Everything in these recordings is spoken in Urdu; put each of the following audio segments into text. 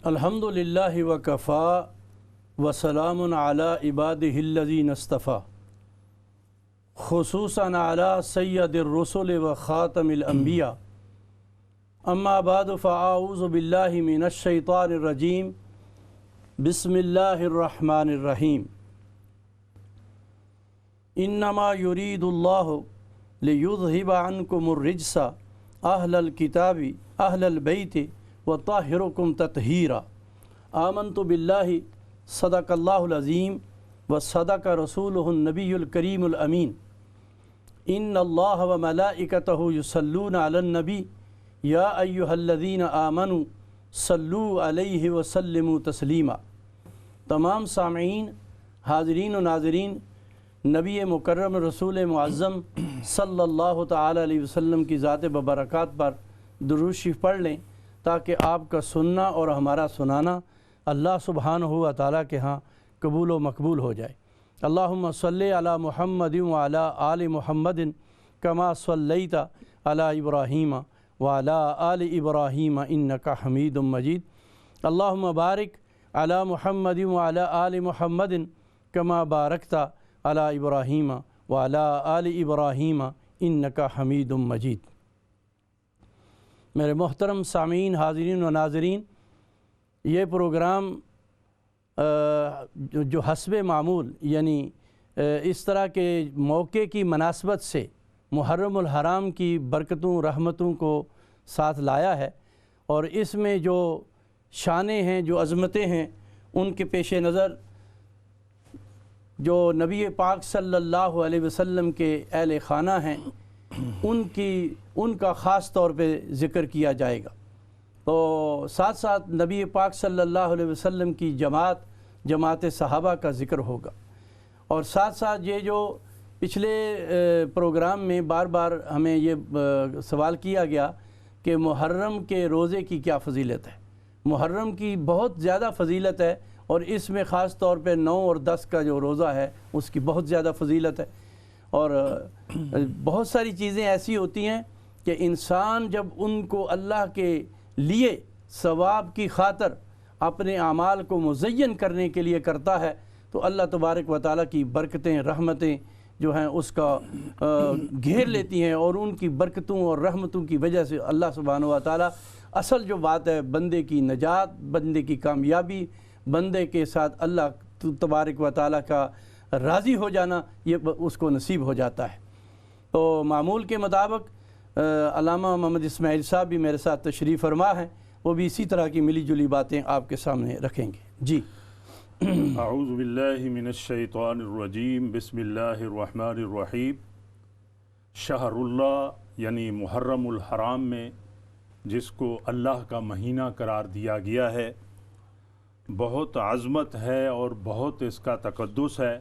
الحمدللہ وکفا وسلام علی عبادہ الذین اصطفیٰ خصوصاً علی سید الرسل و خاتم الانبیاء اما بعد فاعوذ باللہ من الشیطان الرجیم بسم اللہ الرحمن الرحیم انما یرید اللہ لیذہب عنکم الرجس اہل الکتاب اہل البیت وطاہرکم تطہیرا آمنت باللہ صدق اللہ العظیم وصدق رسولہ النبی الکریم الامین ان اللہ وملائکتہ یصلون علی النبی یا ایہا الذین آمنوا صلو علیہ وسلموا تسلیما۔ تمام سامعین، حاضرین و ناظرین، نبی مکرم رسول معظم صلی اللہ تعالی علیہ وسلم کی ذات ببرکات پر درود شریف پڑھ لیں تاکہ آپ کا سننا اور ہمارا سنانا اللہ سبحانہ و تعالیٰ کے ہاں قبول و مقبول ہو جائے۔ اللہم صلی علی محمد وعلی آل محمد کما صلیت علی ابراہیم وعلی آل ابراہیم انکا حمید مجید۔ اللہم بارک علی محمد وعلی آل محمد کما بارکت علی ابراہیم وعلی آل ابراہیم انکا حمید مجید۔ میرے محترم سامعین، حاضرین و ناظرین، یہ پروگرام جو حسب معمول یعنی اس طرح کے موقع کی مناسبت سے محرم الحرام کی برکتوں رحمتوں کو ساتھ لایا ہے، اور اس میں جو شانیں ہیں، جو عظمتیں ہیں، ان کے پیش نظر جو نبی پاک صلی اللہ علیہ وسلم کے اہل خانہ ہیں ان کا خاص طور پہ ذکر کیا جائے گا، تو ساتھ ساتھ نبی پاک صلی اللہ علیہ وسلم کی جماعت صحابہ کا ذکر ہوگا، اور ساتھ ساتھ یہ جو پچھلے پروگرام میں بار بار ہمیں یہ سوال کیا گیا کہ محرم کے روزے کی کیا فضیلت ہے۔ محرم کی بہت زیادہ فضیلت ہے، اور اس میں خاص طور پہ 9 اور 10 کا جو روزہ ہے اس کی بہت زیادہ فضیلت ہے، اور بہت ساری چیزیں ایسی ہوتی ہیں کہ انسان جب ان کو اللہ کے لیے ثواب کی خاطر اپنے اعمال کو مزین کرنے کے لیے کرتا ہے تو اللہ تبارک و تعالیٰ کی برکتیں رحمتیں جو ہیں اس کا گھیر لیتی ہیں، اور ان کی برکتوں اور رحمتوں کی وجہ سے اللہ سبحانہ و تعالیٰ اصل جو بات ہے بندے کی نجات، بندے کی کامیابی، بندے کے ساتھ اللہ تبارک و تعالیٰ کا راضی ہو جانا، یہ اس کو نصیب ہو جاتا ہے۔ تو معمول کے مطابق علامہ محمد اسماعیل صاحب بھی میرے ساتھ تشریف فرما ہیں، وہ بھی اسی طرح کی ملی جلی باتیں آپ کے سامنے رکھیں گے۔ جی اعوذ باللہ من الشیطان الرجیم، بسم اللہ الرحمن الرحیم۔ شہر اللہ یعنی محرم الحرام میں جس کو اللہ کا مہینہ قرار دیا گیا ہے، بہت عظمت ہے اور بہت اس کا تقدس ہے،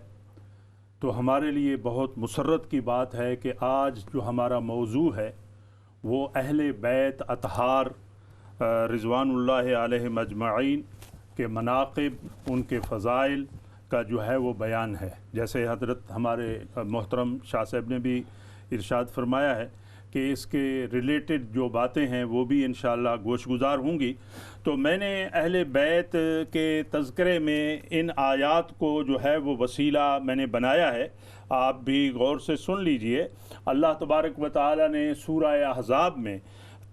تو ہمارے لیے بہت مسرت کی بات ہے کہ آج جو ہمارا موضوع ہے وہ اہل بیت اطہار رضوان اللہ علیہم اجمعین کے مناقب، ان کے فضائل کا جو ہے وہ بیان ہے۔ جیسے حضرت ہمارے محترم شاہ صاحب نے بھی ارشاد فرمایا ہے کہ اس کے ریلیٹڈ جو باتیں ہیں وہ بھی انشاءاللہ گوش گزار ہوں گی، تو میں نے اہل بیت کے تذکرے میں ان آیات کو جو ہے وہ وسیلہ میں نے بنایا ہے، آپ بھی غور سے سن لیجئے۔ اللہ تبارک و تعالی نے سورہ احزاب میں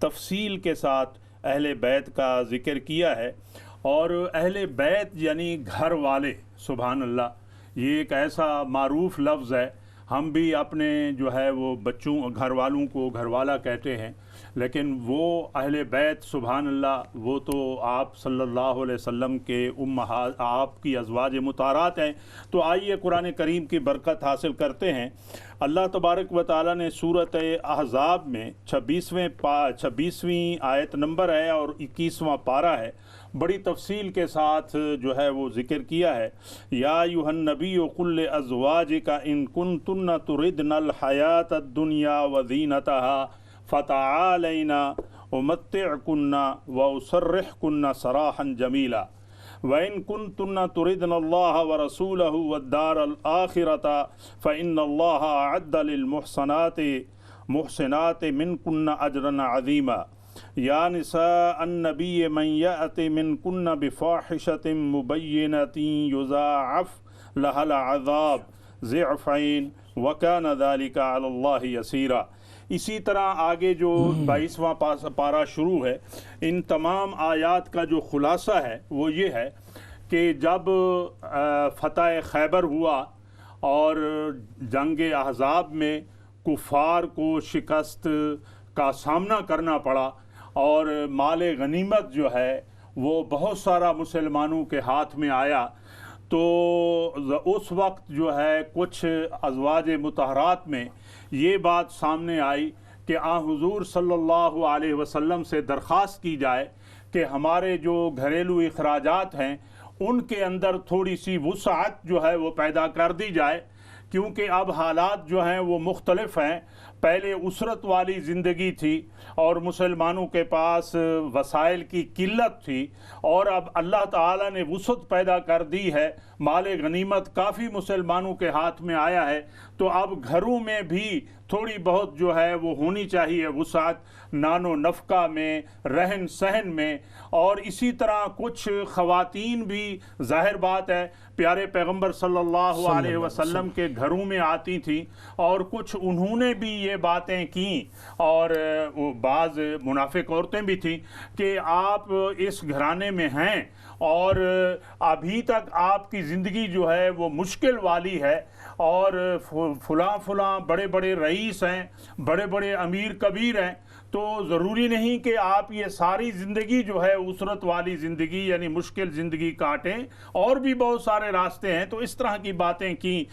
تفصیل کے ساتھ اہل بیت کا ذکر کیا ہے، اور اہل بیت یعنی گھر والے، سبحان اللہ، یہ ایک ایسا معروف لفظ ہے، ہم بھی اپنے جو ہے وہ بچوں گھر والوں کو گھر والا کہتے ہیں، لیکن وہ اہل بیت سبحان اللہ وہ تو آپ صلی اللہ علیہ وسلم کے امہات، آپ کی ازواج مطہرات ہیں۔ تو آئیے قرآن کریم کی برکت حاصل کرتے ہیں۔ اللہ تبارک و تعالیٰ نے سورۃ احزاب میں 26ویں آیت نمبر ہے اور 21واں پارہ ہے، بڑی تفصیل کے ساتھ جو ہے وہ ذکر کیا ہے۔ یا ایھا النبی قل لازواجک ان کنتن تردن الحیاۃ الدنیا وزینتها فتعالین امتعکن واسرحکن سراحا جمیلا وَإِن كُنتُنَّ تُرِدْنَ اللَّهَ وَرَسُولَهُ وَالدَّارَ الْآخِرَةَ فَإِنَّ اللَّهَ أَعَدَّ لِلْمُحْسِنَاتِ مِنكُنَّ أَجْرًا عَظِيمًا۔ یا نساء النبی من یأت منکن بفاحشۃ مبینۃ یضاعف لها العذاب ضعفین وکان ذلک علی اللہ یسیرا۔ اسی طرح آگے جو 22واں پارہ شروع ہے، ان تمام آیات کا جو خلاصہ ہے وہ یہ ہے کہ جب فتح خیبر ہوا اور جنگ احزاب میں کفار کو شکست کا سامنا کرنا پڑا اور مال غنیمت جو ہے وہ بہت سارا مسلمانوں کے ہاتھ میں آیا، تو اس وقت جو ہے کچھ ازواج مطہرات میں یہ بات سامنے آئی کہ حضور صلی اللہ علیہ وسلم سے درخواست کی جائے کہ ہمارے جو گھریلو اخراجات ہیں ان کے اندر تھوڑی سی وسعت جو ہے وہ پیدا کر دی جائے، کیونکہ اب حالات جو ہیں وہ مختلف ہیں۔ پہلے اسرت والی زندگی تھی اور مسلمانوں کے پاس وسائل کی قلت تھی، اور اب اللہ تعالیٰ نے وسعت پیدا کر دی ہے، مال غنیمت کافی مسلمانوں کے ہاتھ میں آیا ہے، تو اب گھروں میں بھی تھوڑی بہت جو ہے وہ ہونی چاہیے وسعت، نان و نفقہ میں، رہن سہن میں۔ اور اسی طرح کچھ خواتین بھی ظاہر بات ہے پیارے پیغمبر صلی اللہ علیہ وسلم کے گھروں میں آتی تھیں، اور کچھ انہوں نے بھی یہ باتیں کیں، اور بعض منافق عورتیں بھی تھیں کہ آپ اس گھرانے میں ہیں اور ابھی تک آپ کی زندگی جو ہے وہ مشکل والی ہے، اور فلاں بڑے بڑے رئیس ہیں، بڑے بڑے امیر کبیر ہیں، تو ضروری نہیں کہ آپ یہ ساری زندگی جو ہے اسرت والی زندگی یعنی مشکل زندگی کاٹیں، اور بھی بہت سارے راستے ہیں۔ تو اس طرح کی باتیں کی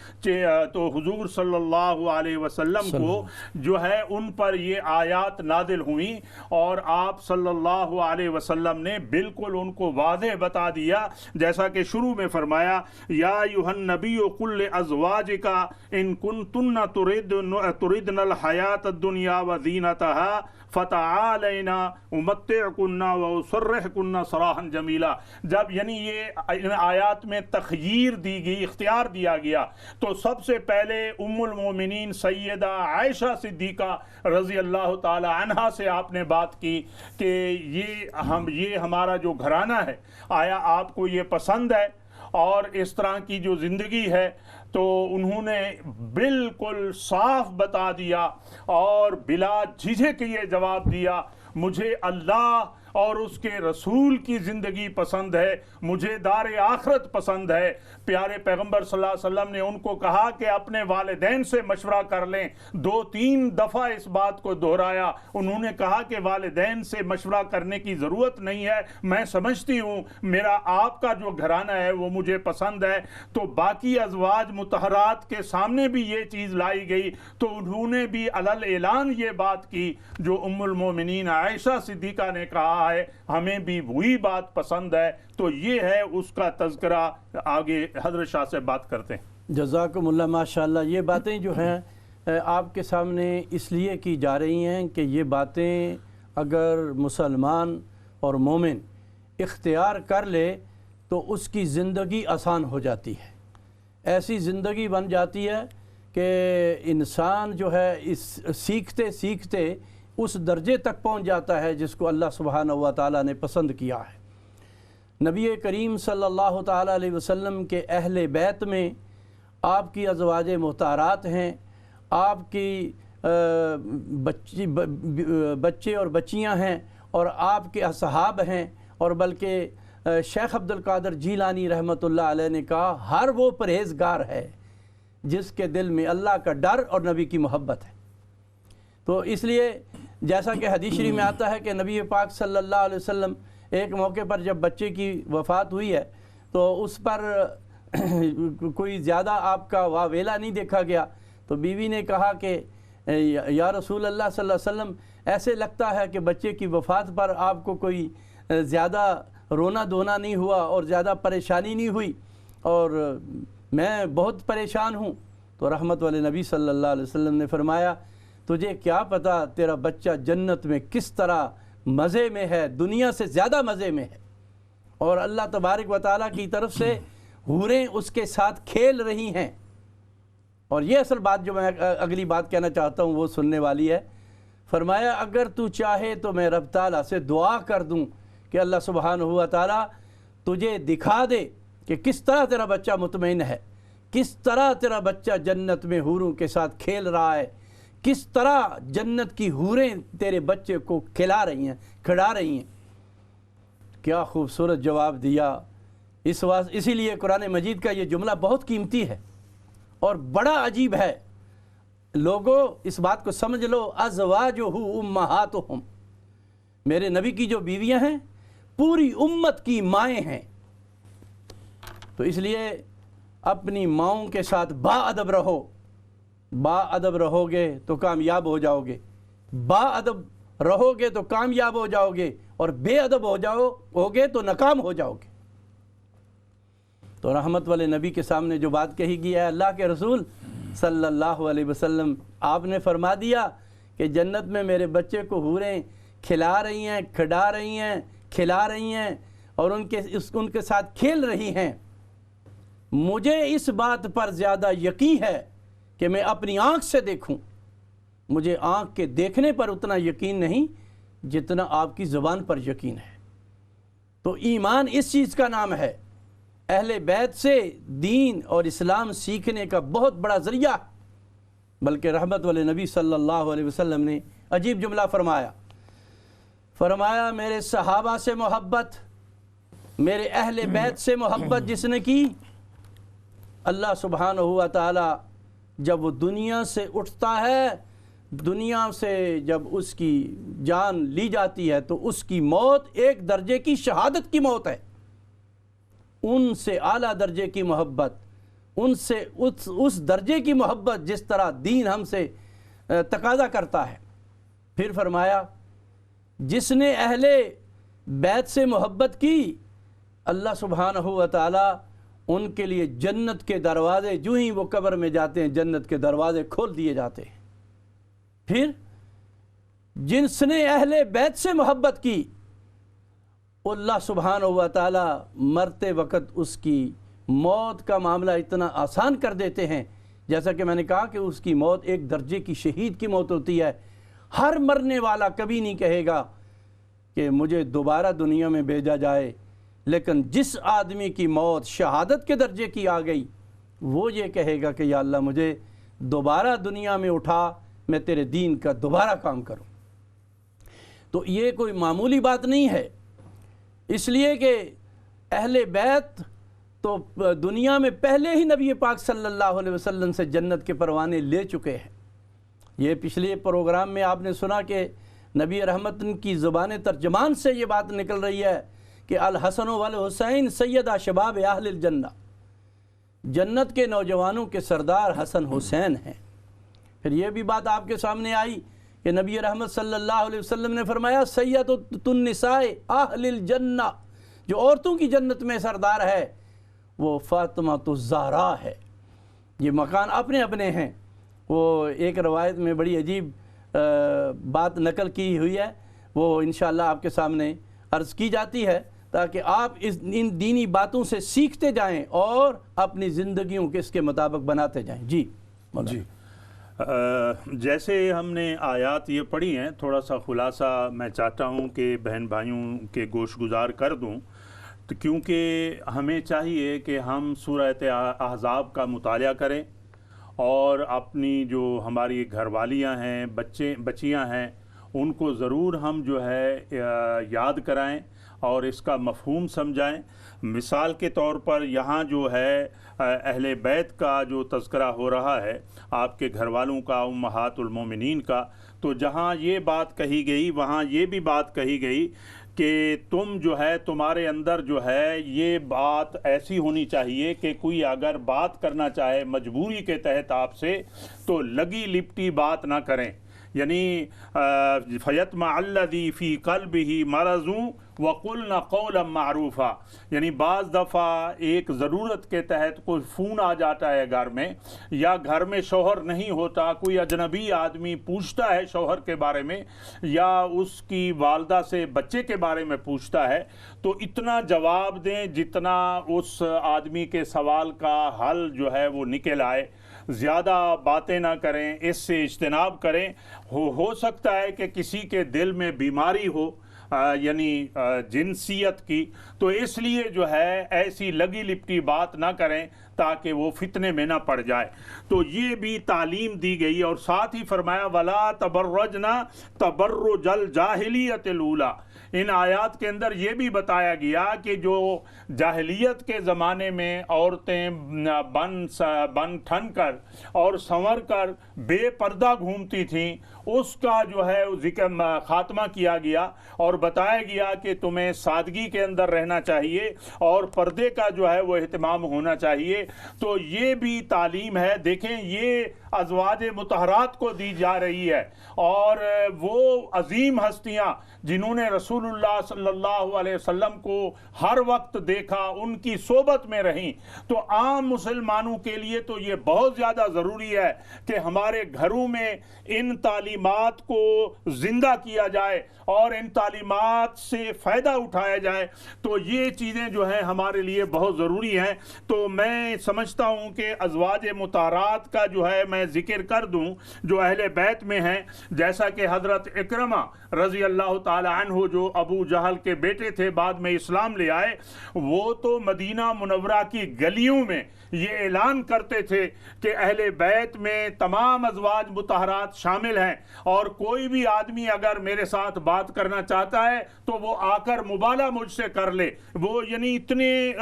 تو حضور صلی اللہ علیہ وسلم کو جو ہے ان پر یہ آیات نازل ہوئیں، اور آپ صلی اللہ علیہ وسلم نے بالکل ان کو واضح بتا دیا، جیسا کہ شروع میں فرمایا یا ایھا النبی قل لازواجک ان کنتن تردن الحیاۃ الدنیا وزینتها فتعالینا امتعکن واسرحکن سراحا جمیلا۔ جب یعنی یہ ان آیات میں تخییر دی گئی، اختیار دیا گیا، تو سب سے پہلے ام المومنین سیدہ عائشہ صدیقہ رضی اللہ تعالی عنہا سے آپ نے بات کی کہ یہ ہمارا جو گھرانہ ہے، آیا آپ کو یہ پسند ہے؟ اور اس طرح کی جو زندگی ہے، تو انہوں نے بالکل صاف بتا دیا اور بلا جھجھک یہ جواب دیا، مجھے اللہ اور اس کے رسول کی زندگی پسند ہے، مجھے دار آخرت پسند ہے۔ پیارے پیغمبر صلی اللہ علیہ وسلم نے ان کو کہا کہ اپنے والدین سے مشورہ کر لیں، 2-3 دفعہ اس بات کو دہرایا۔ انہوں نے کہا کہ والدین سے مشورہ کرنے کی ضرورت نہیں ہے، میں سمجھتی ہوں میرا آپ کا جو گھرانہ ہے وہ مجھے پسند ہے۔ تو باقی ازواج مطہرات کے سامنے بھی یہ چیز لائی گئی، تو انہوں نے بھی علل اعلان یہ بات کی جو ام المومنین عائشہ صدیقہ نے کہا ہے، ہمیں بھی وہی بات پسند ہے۔ تو یہ ہے اس کا تذکرہ، آگے حضرت شاہ سے بات کرتے ہیں۔ جزاکم اللہ، ماشاءاللہ۔ یہ باتیں جو ہیں آپ کے سامنے اس لیے کی جا رہی ہیں کہ یہ باتیں اگر مسلمان اور مومن اختیار کر لے تو اس کی زندگی آسان ہو جاتی ہے، ایسی زندگی بن جاتی ہے کہ انسان جو ہے اس سیکھتے سیکھتے اس درجے تک پہنچ جاتا ہے جس کو اللہ سبحانہ و تعالیٰ نے پسند کیا ہے۔ نبی کریم صلی اللہ تعالیٰ علیہ وسلم کے اہل بیت میں آپ کی ازواج مطہرات ہیں، آپ کی بچے اور بچیاں ہیں، اور آپ کے اصحاب ہیں، اور بلکہ شیخ عبد القادر جیلانی رحمۃ اللہ علیہ نے کہا ہر وہ پرہیزگار ہے جس کے دل میں اللہ کا ڈر اور نبی کی محبت ہے۔ تو اس لیے جیسا کہ حدیث شریف میں آتا ہے کہ نبی پاک صلی اللہ علیہ وسلم ایک موقع پر جب بچے کی وفات ہوئی ہے تو اس پر کوئی زیادہ آپ کا واویلا نہیں دیکھا گیا، تو بیوی نے کہا کہ یا رسول اللہ صلی اللہ علیہ وسلم ایسے لگتا ہے کہ بچے کی وفات پر آپ کو کوئی زیادہ رونا دھونا نہیں ہوا اور زیادہ پریشانی نہیں ہوئی، اور میں بہت پریشان ہوں۔ تو رحمت والے نبی صلی اللہ علیہ وسلم نے فرمایا تجھے کیا پتا تیرا بچہ جنت میں کس طرح مزے میں ہے، دنیا سے زیادہ مزے میں ہے، اور اللہ تبارک و تعالیٰ کی طرف سے حوریں اس کے ساتھ کھیل رہی ہیں۔ اور یہ اصل بات جو میں اگلی بات کہنا چاہتا ہوں وہ سننے والی ہے۔ فرمایا اگر تو چاہے تو میں رب تعالیٰ سے دعا کر دوں کہ اللہ سبحانہ و تعالیٰ تجھے دکھا دے کہ کس طرح تیرا بچہ مطمئن ہے، کس طرح تیرا بچہ جنت میں حوروں کے ساتھ کھیل رہا ہے، کس طرح جنت کی حوریں تیرے بچے کو کھلا رہی ہیں، کھڑا رہی ہیں۔ کیا خوبصورت جواب دیا۔ اسی لیے قرآن مجید کا یہ جملہ بہت قیمتی ہے اور بڑا عجیب ہے۔ لوگوں اس بات کو سمجھ لو، ازواجہ امہاتہم، میرے نبی کی جو بیویاں ہیں پوری امت کی مائیں ہیں۔ تو اس لیے اپنی ماؤں کے ساتھ با ادب رہو، با ادب رہو گے تو کامیاب ہو جاؤ گے، با ادب رہو گے تو کامیاب ہو جاؤ گے، اور بے ادب ہو گے تو ناکام ہو جاؤ گے۔ تو رحمت والے نبی کے سامنے جو بات کہی گئی ہے، اللہ کے رسول صلی اللہ علیہ وسلم آپ نے فرما دیا کہ جنت میں میرے بچے کو حوریں کھلا رہی ہیں، کھڑا رہی ہیں، کھلا رہی ہیں اور ان کے ساتھ کھیل رہی ہیں۔ مجھے اس بات پر زیادہ یقین ہے کہ میں اپنی آنکھ سے دیکھوں، مجھے آنکھ کے دیکھنے پر اتنا یقین نہیں جتنا آپ کی زبان پر یقین ہے۔ تو ایمان اس چیز کا نام ہے۔ اہل بیت سے دین اور اسلام سیکھنے کا بہت بڑا ذریعہ، بلکہ رحمت والے نبی صلی اللہ علیہ وسلم نے عجیب جملہ فرمایا میرے صحابہ سے محبت، میرے اہل بیت سے محبت جس نے کی، اللہ سبحانہ و تعالی جب وہ دنیا سے اٹھتا ہے، دنیا سے جب اس کی جان لی جاتی ہے تو اس کی موت ایک درجے کی شہادت کی موت ہے۔ ان سے اعلیٰ درجے کی محبت، ان سے اس درجے کی محبت جس طرح دین ہم سے تقاضا کرتا ہے۔ پھر فرمایا جس نے اہل بیت سے محبت کی، اللہ سبحانہ و تعالی ان کے لیے جنت کے دروازے، جو ہی وہ قبر میں جاتے ہیں جنت کے دروازے کھول دیے جاتے ہیں۔ پھر جس نے اہل بیت سے محبت کی، اللہ سبحانہ و تعالی مرتے وقت اس کی موت کا معاملہ اتنا آسان کر دیتے ہیں، جیسا کہ میں نے کہا کہ اس کی موت ایک درجے کی شہید کی موت ہوتی ہے۔ ہر مرنے والا کبھی نہیں کہے گا کہ مجھے دوبارہ دنیا میں بھیجا جائے، لیکن جس آدمی کی موت شہادت کے درجے کی آ گئی، وہ یہ کہے گا کہ یا اللہ مجھے دوبارہ دنیا میں اٹھا، میں تیرے دین کا دوبارہ کام کروں۔ تو یہ کوئی معمولی بات نہیں ہے، اس لیے کہ اہل بیت تو دنیا میں پہلے ہی نبی پاک صلی اللہ علیہ وسلم سے جنت کے پروانے لے چکے ہیں۔ یہ پچھلے پروگرام میں آپ نے سنا کہ نبی رحمت کی زبان ترجمان سے یہ بات نکل رہی ہے کہ الحسن والحسین سیدہ شباب اہل الجنہ، جنت کے نوجوانوں کے سردار حسن حسین ہیں۔ پھر یہ بھی بات آپ کے سامنے آئی کہ نبی رحمت صلی اللہ علیہ وسلم نے فرمایا سیدۃ النساء اہل الجنہ، جو عورتوں کی جنت میں سردار ہے وہ فاطمہ الزہرا ہے۔ یہ مکان اپنے اپنے ہیں۔ وہ ایک روایت میں بڑی عجیب بات نقل کی ہوئی ہے، وہ انشاءاللہ آپ کے سامنے عرض کی جاتی ہے تاکہ آپ ان دینی باتوں سے سیکھتے جائیں اور اپنی زندگیوں کے اس کے مطابق بناتے جائیں۔ جی جی، جیسے ہم نے آیات یہ پڑھی ہیں، تھوڑا سا خلاصہ میں چاہتا ہوں کہ بہن بھائیوں کے گوش گزار کر دوں، تو کیونکہ ہمیں چاہیے کہ ہم سورہ احزاب کا مطالعہ کریں اور اپنی جو ہماری گھر والیاں ہیں، بچیاں ہیں، ان کو ضرور ہم جو ہے یاد کرائیں اور اس کا مفہوم سمجھائیں۔ مثال کے طور پر یہاں جو ہے اہل بیت کا جو تذکرہ ہو رہا ہے، آپ کے گھر والوں کا، امہات المومنین کا، تو جہاں یہ بات کہی گئی وہاں یہ بھی بات کہی گئی کہ تم جو ہے، تمہارے اندر جو ہے یہ بات ایسی ہونی چاہیے کہ کوئی اگر بات کرنا چاہے مجبوری کے تحت آپ سے، تو لگی لپٹی بات نہ کریں، یعنی فیطمع الذی فی قلبہ مرض وقلنا قولا معروفا، یعنی بعض دفعہ ایک ضرورت کے تحت کوئی فون آ جاتا ہے گھر میں، یا گھر میں شوہر نہیں ہوتا، کوئی اجنبی آدمی پوچھتا ہے شوہر کے بارے میں، یا اس کی والدہ سے بچے کے بارے میں پوچھتا ہے، تو اتنا جواب دیں جتنا اس آدمی کے سوال کا حل جو ہے وہ نکل آئے۔ زیادہ باتیں نہ کریں، اس سے اجتناب کریں۔ ہو سکتا ہے کہ کسی کے دل میں بیماری ہو یعنی جنسیت کی، تو اس لیے جو ہے ایسی لگی لپٹی بات نہ کریں تاکہ وہ فتنے میں نہ پڑ جائے۔ تو یہ بھی تعلیم دی گئی، اور ساتھ ہی فرمایا وَلَا تَبَرَّجْنَا تَبَرُّجَ الْجَاهِلِيَّةِ الْأُولَىٰ۔ ان آیات کے اندر یہ بھی بتایا گیا کہ جو جاہلیت کے زمانے میں عورتیں بن ٹھن کر اور سنور کر بے پردہ گھومتی تھیں، اس کا جو ہے ذکر خاتمہ کیا گیا اور بتایا گیا کہ تمہیں سادگی کے اندر رہنا چاہیے اور پردے کا جو ہے وہ اہتمام ہونا چاہیے۔ تو یہ بھی تعلیم ہے۔ دیکھیں یہ ازواج مطہرات کو دی جا رہی ہے، اور وہ عظیم ہستیاں جنہوں نے رسول اللہ صلی اللہ علیہ وسلم کو ہر وقت دیکھا، ان کی صحبت میں رہیں، تو عام مسلمانوں کے لیے تو یہ بہت زیادہ ضروری ہے کہ ہمارے گھروں میں ان تعلیمات کو زندہ کیا جائے اور ان تعلیمات سے فائدہ اٹھایا جائے۔ تو یہ چیزیں جو ہیں ہمارے لیے بہت ضروری ہیں۔ تو میں سمجھتا ہوں کہ ازواج مطہرات کا جو ہے میں ذکر کر دوں جو اہل بیت میں ہیں، جیسا کہ حضرت اکرمہ رضی اللہ تعالی عنہ جو ابو جہل کے بیٹے تھے، بعد میں اسلام لے آئے، وہ تو مدینہ منورہ کی گلیوں میں یہ اعلان کرتے تھے کہ اہل بیت میں تمام ازواج مطہرات شامل ہیں، اور کوئی بھی آدمی اگر میرے ساتھ بات کرنا چاہتا ہے تو وہ آ کر مبالہ مجھ سے کر لے۔ وہ یعنی اتنے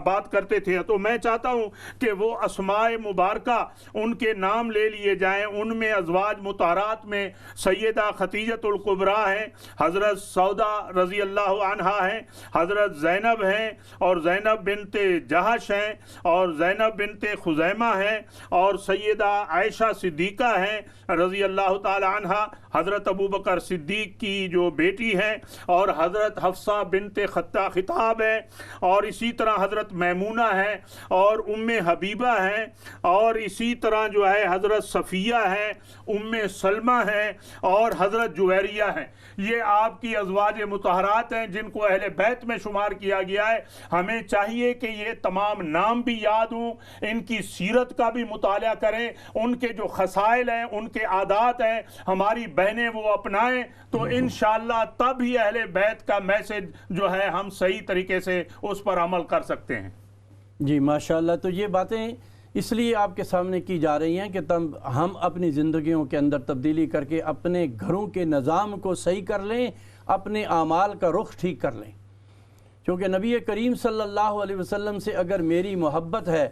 بات کرتے تھے۔ تو میں چاہتا ہوں کہ وہ اسماء مبارکہ ان کے نام لے لیے جائیں۔ ان میں ازواج مطہرات میں سیدہ خدیجۃ الکبریٰ ہیں، حضرت سودا رضی اللہ عنہا ہیں، حضرت زینب ہیں اور زینب بنت جہش ہیں، اور زینب بنت خزیمہ ہیں، اور سیدہ عائشہ صدیقہ ہیں رضی اللہ تعالی عنہا، حضرت ابوبکر صدیق کی جو بیٹی ہیں، اور حضرت حفصہ بنت خطاب ہیں، اور اسی طرح حضرت میمونہ ہیں، اور ام حبیبہ ہیں، اور اسی طرح جو ہے حضرت صفیہ ہیں، ام سلمہ ہیں، اور حضرت جویریہ ہیں۔ یہ آپ کی ازواج مطہرات ہیں جن کو اہل بیت میں شمار کیا گیا ہے۔ ہمیں چاہیے کہ یہ تمام نام بھی یاد ہوں، ان کی سیرت کا بھی مطالعہ کریں، ان کے جو خصائل ہیں، ان کے عادات ہیں، ہماری بہنیں وہ اپنائیں، تو انشاءاللہ تب ہی اہل بیت کا میسج جو ہے ہم صحیح طریقے سے اس پر عمل کر سکتے ہیں۔ جی ماشاءاللہ۔ تو یہ باتیں اس لیے آپ کے سامنے کی جا رہی ہیں کہ ہم اپنی زندگیوں کے اندر تبدیلی کر کے اپنے گھروں کے نظام کو صحیح کر لیں، اپنے اعمال کا رخ ٹھیک کر لیں۔ کیونکہ نبی کریم صلی اللہ علیہ وسلم سے اگر میری محبت ہے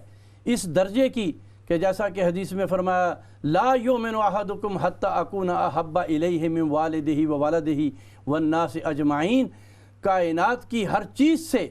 اس درجے کی کہ جیسا کہ حدیث میں فرمایا لا یؤمن احدکم حتی اکون احب الیہ من والدہ وولدہ والناس اجمعین، کائنات کی ہر چیز سے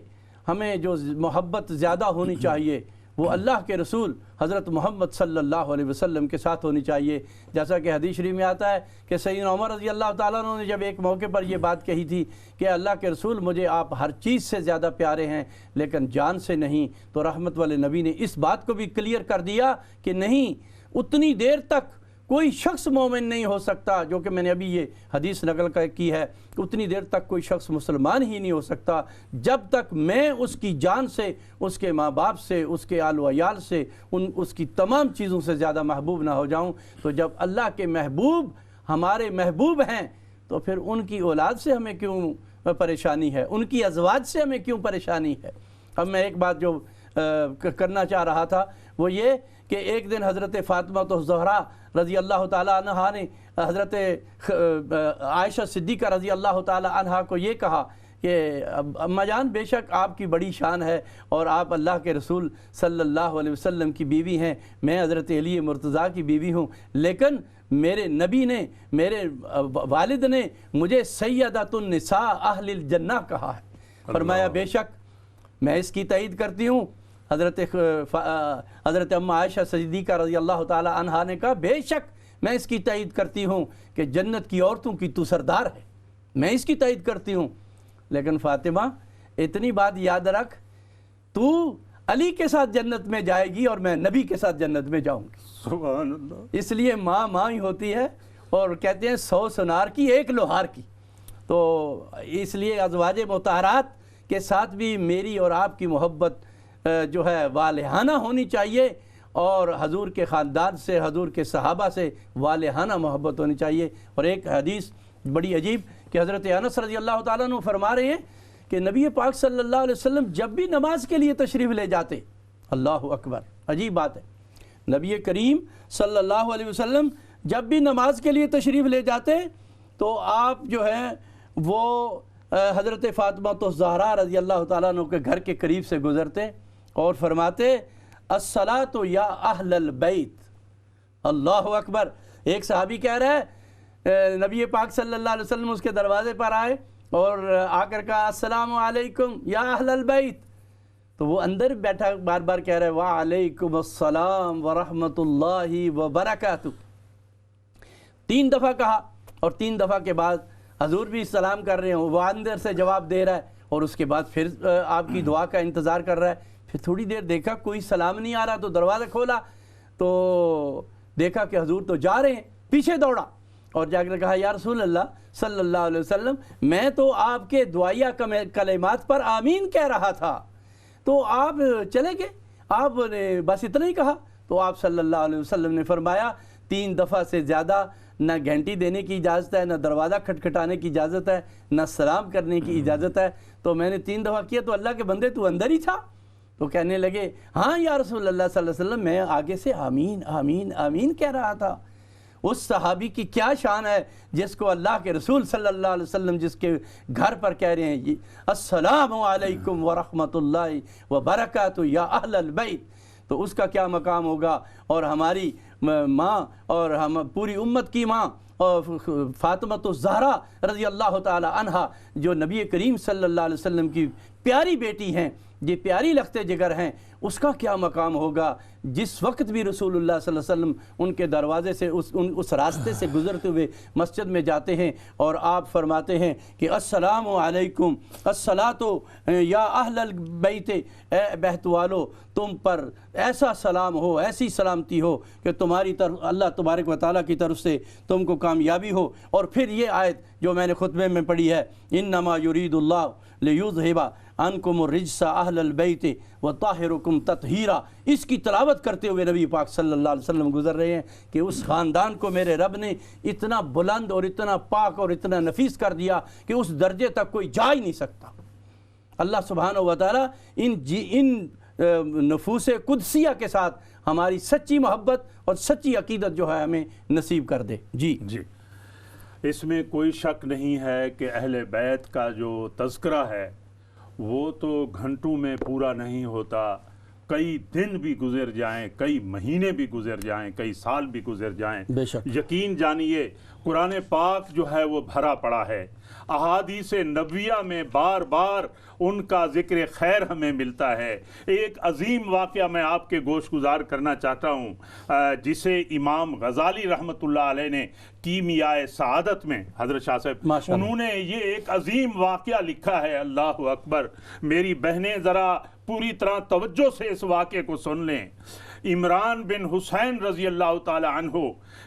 ہمیں جو محبت زیادہ ہونی چاہیے وہ اللہ کے رسول حضرت محمد صلی اللہ علیہ وسلم کے ساتھ ہونی چاہیے۔ جیسا کہ حدیث شریف میں آتا ہے کہ سیدنا عمر رضی اللہ تعالیٰ عنہ نے جب ایک موقع پر یہ بات کہی تھی کہ اللہ کے رسول مجھے آپ ہر چیز سے زیادہ پیارے ہیں لیکن جان سے نہیں، تو رحمت والے نبی نے اس بات کو بھی کلیئر کر دیا کہ نہیں، اتنی دیر تک کوئی شخص مومن نہیں ہو سکتا، جو کہ میں نے ابھی یہ حدیث نقل کی ہے، اتنی دیر تک کوئی شخص مسلمان ہی نہیں ہو سکتا جب تک میں اس کی جان سے، اس کے ماں باپ سے، اس کے آل و عیال سے، اس کی تمام چیزوں سے زیادہ محبوب نہ ہو جاؤں۔ تو جب اللہ کے محبوب ہمارے محبوب ہیں تو پھر ان کی اولاد سے ہمیں کیوں پریشانی ہے، ان کی ازواج سے ہمیں کیوں پریشانی ہے۔ اب میں ایک بات جو کرنا چاہ رہا تھا وہ یہ کہ ایک دن حضرت فاطمہ الزہرا رضی اللہ تعالی عنہا نے حضرت عائشہ صدیقہ رضی اللہ تعالی عنہا کو یہ کہا کہ اماں جان بے شک آپ کی بڑی شان ہے اور آپ اللہ کے رسول صلی اللہ علیہ وسلم کی بیوی ہیں، میں حضرت علی مرتضیٰ کی بیوی ہوں، لیکن میرے نبی نے، میرے والد نے مجھے سیدۃ النساء اہل الجنہ کہا ہے۔ فرمایا بے شک میں اس کی تائید کرتی ہوں۔ حضرت اماں عائشہ صدیقہ رضی اللہ تعالی عنہا نے کہا بے شک میں اس کی تائید کرتی ہوں کہ جنت کی عورتوں کی تو سردار ہے، میں اس کی تائید کرتی ہوں، لیکن فاطمہ اتنی بات یاد رکھ، تو علی کے ساتھ جنت میں جائے گی اور میں نبی کے ساتھ جنت میں جاؤں گی۔ سبحان اللہ۔ اس لیے ماں ماں ہی ہوتی ہے، اور کہتے ہیں 100 سنار کی 1 لوہار کی۔ تو اس لیے ازواج مطہرات کے ساتھ بھی میری اور آپ کی محبت جو ہے والہانہ ہونی چاہیے، اور حضور کے خاندان سے، حضور کے صحابہ سے والہانہ محبت ہونی چاہیے۔ اور ایک حدیث بڑی عجیب کہ حضرت انس رضی اللہ تعالیٰ عنہ فرما رہے ہیں کہ نبی پاک صلی اللہ علیہ وسلم جب بھی نماز کے لیے تشریف لے جاتے، اللہ اکبر، عجیب بات ہے، نبی کریم صلی اللہ علیہ وسلم جب بھی نماز کے لیے تشریف لے جاتے تو آپ جو ہے وہ حضرت فاطمہ الزہرا رضی اللہ تعالیٰ عنہ کے گھر کے قریب سے گزرتے اور فرماتے الصلاۃ یا اہل البیت، اللہ اکبر۔ ایک صحابی کہہ رہا ہے نبی پاک صلی اللہ علیہ وسلم اس کے دروازے پر آئے اور آ کر کہا السلام علیکم یا اہل البیت، تو وہ اندر بیٹھا بار بار کہہ رہا ہے وعلیکم السلام ورحمۃ اللہ وبرکاتہ، 3 دفعہ کہا، اور 3 دفعہ کے بعد حضور بھی سلام کر رہے ہیں، وہ اندر سے جواب دے رہا ہے، اور اس کے بعد پھر آپ کی دعا کا انتظار کر رہا ہے۔ پھر تھوڑی دیر دیکھا کوئی سلام نہیں آ رہا تو دروازہ کھولا تو دیکھا کہ حضور تو جا رہے ہیں، پیچھے دوڑا اور جا کر کہا یا رسول اللہ صلی اللہ علیہ وسلم میں تو آپ کے دعائیہ کلمات پر آمین کہہ رہا تھا، تو آپ چلے گئے، آپ نے بس اتنا ہی کہا۔ تو آپ صلی اللہ علیہ وسلم نے فرمایا 3 دفعہ سے زیادہ نہ گھنٹی دینے کی اجازت ہے، نہ دروازہ کھٹکھٹانے کی اجازت ہے، نہ سلام کرنے کی اجازت ہے، تو میں نے 3 دفعہ کیا تو اللہ کے بندے تو اندر ہی تھا۔ تو کہنے لگے ہاں یا رسول اللہ صلی اللہ علیہ وسلم میں آگے سے آمین آمین آمین کہہ رہا تھا۔ اس صحابی کی کیا شان ہے جس کو اللہ کے رسول صلی اللہ علیہ وسلم جس کے گھر پر کہہ رہے ہیں السلام علیکم ورحمۃ اللہ وبرکاتہ یا اہل البیت، تو اس کا کیا مقام ہوگا۔ اور ہماری ماں اور ہم پوری امت کی ماں اور فاطمہ الزہرا رضی اللہ تعالی عنہا جو نبی کریم صلی اللہ علیہ وسلم کی پیاری بیٹی ہیں، یہ پیاری لختے جگر ہیں، اس کا کیا مقام ہوگا جس وقت بھی رسول اللہ صلی اللہ علیہ وسلم ان کے دروازے سے اس راستے سے گزرتے ہوئے مسجد میں جاتے ہیں اور آپ فرماتے ہیں کہ السلام علیکم الصلاۃ یا اہل البیت، اے بیت والو تم پر ایسا سلام ہو، ایسی سلامتی ہو کہ تمہاری طرف اللہ تبارک و تعالیٰ کی طرف سے تم کو کامیابی ہو۔ اور پھر یہ آیت جو میں نے خطبے میں پڑھی ہے انما یرید اللہ لیذھب عنکم الرجس اہل البیت وطہرکم تطہیرا، اس کی تلاوت کرتے ہوئے نبی پاک صلی اللہ علیہ وسلم گزر رہے ہیں کہ اس خاندان کو میرے رب نے اتنا بلند اور اتنا پاک اور اتنا نفیس کر دیا کہ اس درجے تک کوئی جا ہی نہیں سکتا۔ اللہ سبحانہ و تعالیٰ ان نفوس قدسیہ کے ساتھ ہماری سچی محبت اور سچی عقیدت جو ہے ہمیں نصیب کر دے۔ جی اس میں کوئی شک نہیں ہے کہ اہل بیت کا جو تذکرہ ہے وہ تو گھنٹوں میں پورا نہیں ہوتا، کئی دن بھی گزر جائیں، کئی مہینے بھی گزر جائیں، کئی سال بھی گزر جائیں، بے شک یقین جانیے قرآن پاک جو ہے وہ بھرا پڑا ہے، احادیث نبویہ میں بار بار ان کا ذکر خیر ہمیں ملتا ہے۔ ایک عظیم واقعہ میں آپ کے گوش گزار کرنا چاہتا ہوں جسے امام غزالی رحمۃ اللہ علیہ نے کیمیاء سعادت میں، حضرت شاہ صاحب انہوں نے یہ ایک عظیم واقعہ لکھا ہے، اللہ اکبر۔ میری بہنیں ذرا پوری طرح توجہ سے اس واقعے کو سن لیں۔ عمران بن حسین رضی اللہ تعالی عنہ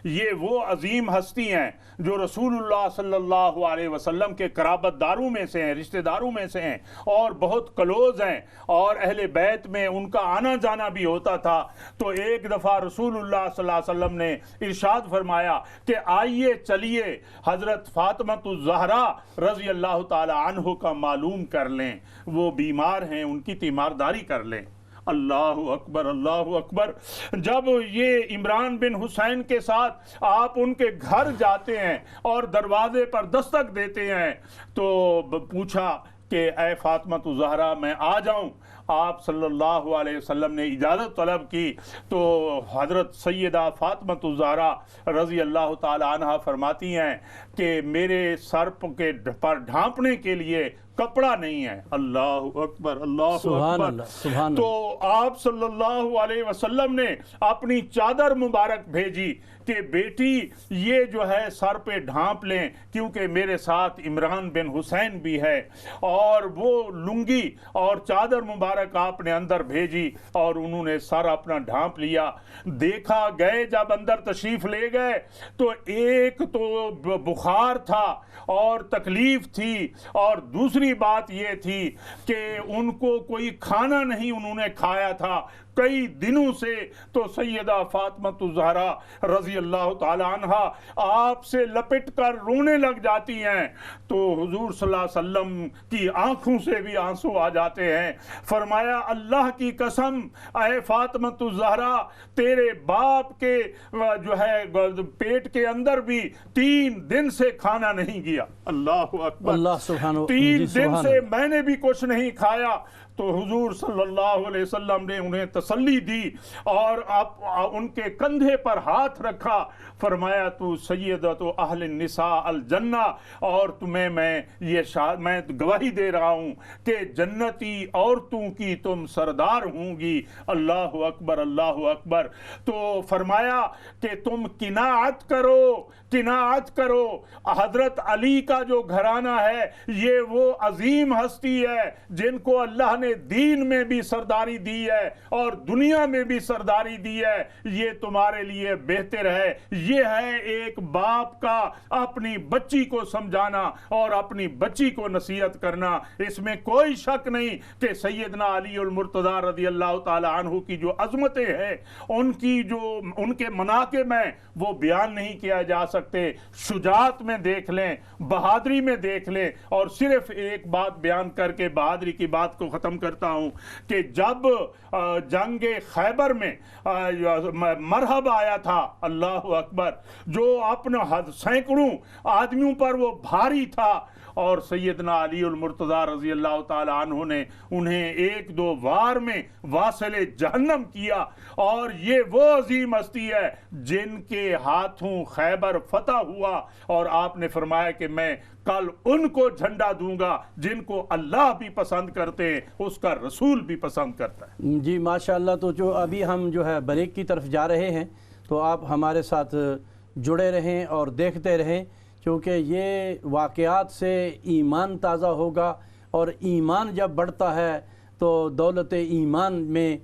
یہ وہ عظیم ہستی ہیں جو رسول اللہ صلی اللہ علیہ وسلم کے قرابت داروں میں سے ہیں، رشتہ داروں میں سے ہیں اور بہت کلوز ہیں، اور اہل بیت میں ان کا آنا جانا بھی ہوتا تھا۔ تو ایک دفعہ رسول اللہ صلی اللہ علیہ وسلم نے ارشاد فرمایا کہ آئیے چلیے حضرت فاطمہ الزہرا رضی اللہ تعالی عنہ کا معلوم کر لیں، وہ بیمار ہیں، ان کی تیمارداری کر لیں۔ اللہ اکبر اللہ اکبر۔ جب یہ عمران بن حسین کے ساتھ آپ ان کے گھر جاتے ہیں اور دروازے پر دستک دیتے ہیں تو پوچھا کہ اے فاطمہ الزہرا میں آ جاؤں؟ آپ صلی اللہ علیہ وسلم نے اجازت طلب کی تو حضرت سیدہ فاطمہ الزہرا رضی اللہ تعالی عنہ فرماتی ہیں کہ میرے سر پر ڈھانپنے کے لیے کپڑا نہیں ہے۔ اللہ اکبر اللہ اکبر۔ تو آپ صلی اللہ علیہ وسلم نے اپنی چادر مبارک بھیجی کہ بیٹی یہ جو ہے سر پہ ڈھانپ لیں کیونکہ میرے ساتھ عمران بن حسین بھی ہے، اور وہ لنگی اور چادر مبارک آپ نے اندر بھیجی اور انہوں نے سر اپنا ڈھانپ لیا۔ دیکھا گئے جب اندر تشریف لے گئے تو ایک تو بخار تھا اور تکلیف تھی، اور دوسری بات یہ تھی کہ ان کو کوئی کھانا نہیں انہوں نے کھایا تھا، کئی دنوں سے تو سیدہ فاطمہ الزہرا رضی اللہ تعالی عنہ آپ سے لپٹ کر رونے لگ جاتی ہیں، تو حضور صلی اللہ علیہ وسلم کی آنکھوں سے بھی آنسو آ جاتے ہیں۔ فرمایا اللہ کی قسم اے فاطمہ الزہرا، تیرے باپ کے جو ہے پیٹ کے اندر بھی 3 دن سے کھانا نہیں گیا۔ اللہ اکبر، اللہ سبحانہ 3 دن سے میں نے بھی کچھ نہیں کھایا۔ تو حضور صلی اللہ علیہ وسلم نے انہیں تسلی دی اور ان کے کندھے پر ہاتھ رکھا، فرمایا تو سیدۃ اہل النساء الجنہ، اور تمہیں میں گواہی دے رہا ہوں کہ جنتی عورتوں کی تم سردار ہوں گی۔ اللہ اکبر، اللہ اکبر۔ تو فرمایا کہ تم قناعت کرو، حضرت علی کا جو گھرانہ ہے یہ وہ عظیم ہستی ہے جن کو اللہ نے دین میں بھی سرداری دی ہے اور دنیا میں بھی سرداری دی ہے، یہ تمہارے لیے بہتر ہے۔ یہ ہے ایک باپ کا اپنی بچی کو سمجھانا اور اپنی بچی کو نصیحت کرنا۔ اس میں کوئی شک نہیں کہ سیدنا علی المرتضیٰ رضی اللہ تعالی عنہ کی جو عظمتیں ہیں، ان کے مناقب ہیں، وہ بیان نہیں کیا جا سکتے۔ شجاعت میں دیکھ لیں، بہادری میں دیکھ لیں۔ اور صرف ایک بات بیان کر کے بہادری کی بات کو ختم کرتا ہوں کہ جب جنگ خیبر میں مرحب آیا تھا، اللہ اکبر، جو اپنے سینکڑوں آدمیوں پر وہ بھاری تھا، اور سیدنا علی المرتضیٰ رضی اللہ تعالی عنہ نے انہیں 1-2 وار میں واصل جہنم کیا۔ اور یہ وہ عظیم ہستی ہے جن کے ہاتھوں خیبر فتح ہوا، اور آپ نے فرمایا کہ میں کل ان کو جھنڈا دوں گا جن کو اللہ بھی پسند کرتے ہیں، اس کا رسول بھی پسند کرتا ہے۔ جی ماشاءاللہ۔ تو جو ابھی ہم جو ہے بریک کی طرف جا رہے ہیں، تو آپ ہمارے ساتھ جڑے رہیں اور دیکھتے رہیں، کیونکہ یہ واقعات سے ایمان تازہ ہوگا، اور ایمان جب بڑھتا ہے تو دولت ایمان میں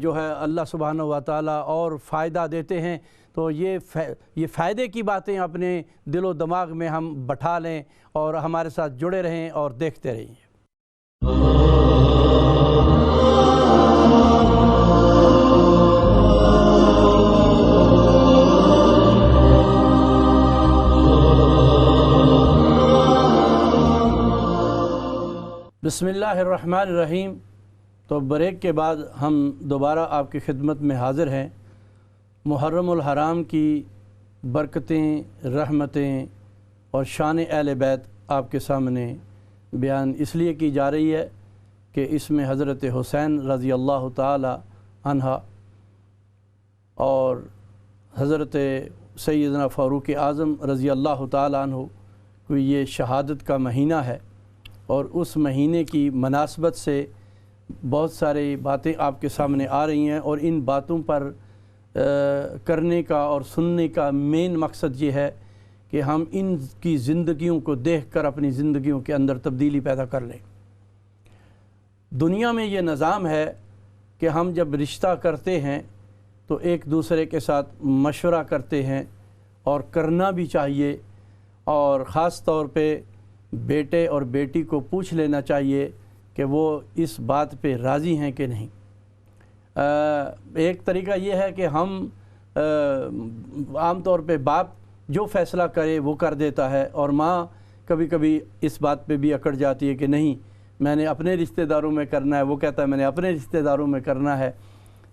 جو ہے اللہ سبحانہ و تعالیٰ اور فائدہ دیتے ہیں۔ تو یہ فائدے کی باتیں اپنے دل و دماغ میں ہم بٹھا لیں اور ہمارے ساتھ جڑے رہیں اور دیکھتے رہیں۔ بسم اللہ الرحمن الرحیم۔ تو بریک کے بعد ہم دوبارہ آپ کی خدمت میں حاضر ہیں۔ محرم الحرام کی برکتیں، رحمتیں اور شان اہل بیت آپ کے سامنے بیان اس لیے کی جا رہی ہے کہ اس میں حضرت حسین رضی اللہ تعالی عنہ اور حضرت سیدنا فاروق اعظم رضی اللہ تعالی عنہ کو یہ شہادت کا مہینہ ہے، اور اس مہینے کی مناسبت سے بہت ساری باتیں آپ کے سامنے آ رہی ہیں، اور ان باتوں پر کرنے کا اور سننے کا مین مقصد یہ ہے کہ ہم ان کی زندگیوں کو دیکھ کر اپنی زندگیوں کے اندر تبدیلی پیدا کر لیں۔ دنیا میں یہ نظام ہے کہ ہم جب رشتہ کرتے ہیں تو ایک دوسرے کے ساتھ مشورہ کرتے ہیں، اور کرنا بھی چاہیے، اور خاص طور پہ بیٹے اور بیٹی کو پوچھ لینا چاہیے کہ وہ اس بات پہ راضی ہیں کہ نہیں۔ ایک طریقہ یہ ہے کہ ہم عام طور پہ باپ جو فیصلہ کرے وہ کر دیتا ہے، اور ماں کبھی کبھی اس بات پہ بھی اکڑ جاتی ہے کہ نہیں میں نے اپنے رشتہ داروں میں کرنا ہے، وہ کہتا ہے میں نے اپنے رشتہ داروں میں کرنا ہے۔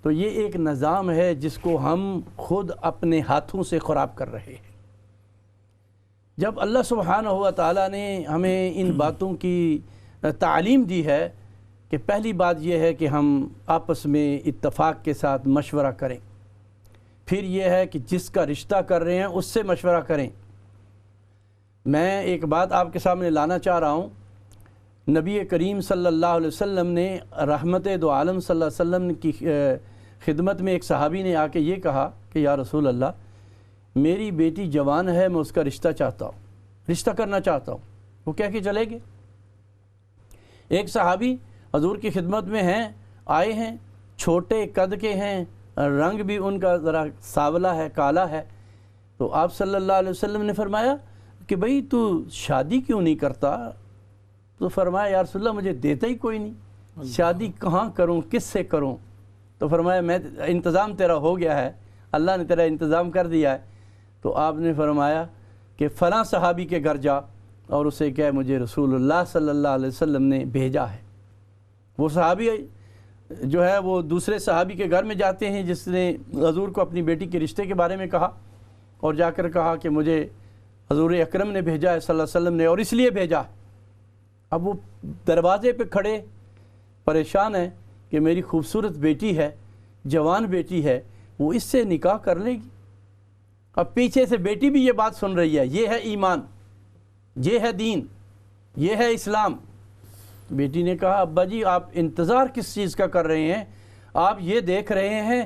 تو یہ ایک نظام ہے جس کو ہم خود اپنے ہاتھوں سے خراب کر رہے ہیں۔ جب اللہ سبحانہ و تعالیٰ نے ہمیں ان باتوں کی تعلیم دی ہے کہ پہلی بات یہ ہے کہ ہم آپس میں اتفاق کے ساتھ مشورہ کریں، پھر یہ ہے کہ جس کا رشتہ کر رہے ہیں اس سے مشورہ کریں۔ میں ایک بات آپ کے سامنے لانا چاہ رہا ہوں۔ نبی کریم صلی اللہ علیہ وسلم نے رحمت دو عالم صلی اللہ علیہ وسلم کی خدمت میں ایک صحابی نے آ کے یہ کہا کہ یا رسول اللہ، میری بیٹی جوان ہے، میں اس کا رشتہ چاہتا ہوں، رشتہ کرنا چاہتا ہوں، وہ کہہ کے چلے گئے۔ ایک صحابی حضور کی خدمت میں آئے ہیں، چھوٹے قد کے ہیں، رنگ بھی ان کا ذرا سانولا ہے، کالا ہے۔ تو آپ صلی اللہ علیہ وسلم نے فرمایا کہ بھئی تو شادی کیوں نہیں کرتا؟ تو فرمایا یا رسول اللہ مجھے دیتا ہی کوئی نہیں، شادی کہاں کروں، کس سے کروں؟ تو فرمایا میں انتظام تیرا ہو گیا ہے، اللہ نے تیرا انتظام کر دیا ہے۔ تو آپ نے فرمایا کہ فلاں صحابی کے گھر جا اور اسے کہے مجھے رسول اللہ صلی اللہ علیہ وسلم نے بھیجا ہے۔ وہ صحابی جو ہے وہ دوسرے صحابی کے گھر میں جاتے ہیں جس نے حضور کو اپنی بیٹی کے رشتے کے بارے میں کہا، اور جا کر کہا کہ مجھے حضور اکرم نے بھیجا ہے صلی اللہ علیہ وسلم نے، اور اس لیے بھیجا ہے۔ اب وہ دروازے پہ کھڑے پریشان ہیں کہ میری خوبصورت بیٹی ہے، جوان بیٹی ہے، وہ اس سے نکاح کر لے گی۔ اب پیچھے سے بیٹی بھی یہ بات سن رہی ہے، یہ ہے ایمان، یہ ہے دین، یہ ہے اسلام۔ بیٹی نے کہا ابا جی آپ انتظار کس چیز کا کر رہے ہیں؟ آپ یہ دیکھ رہے ہیں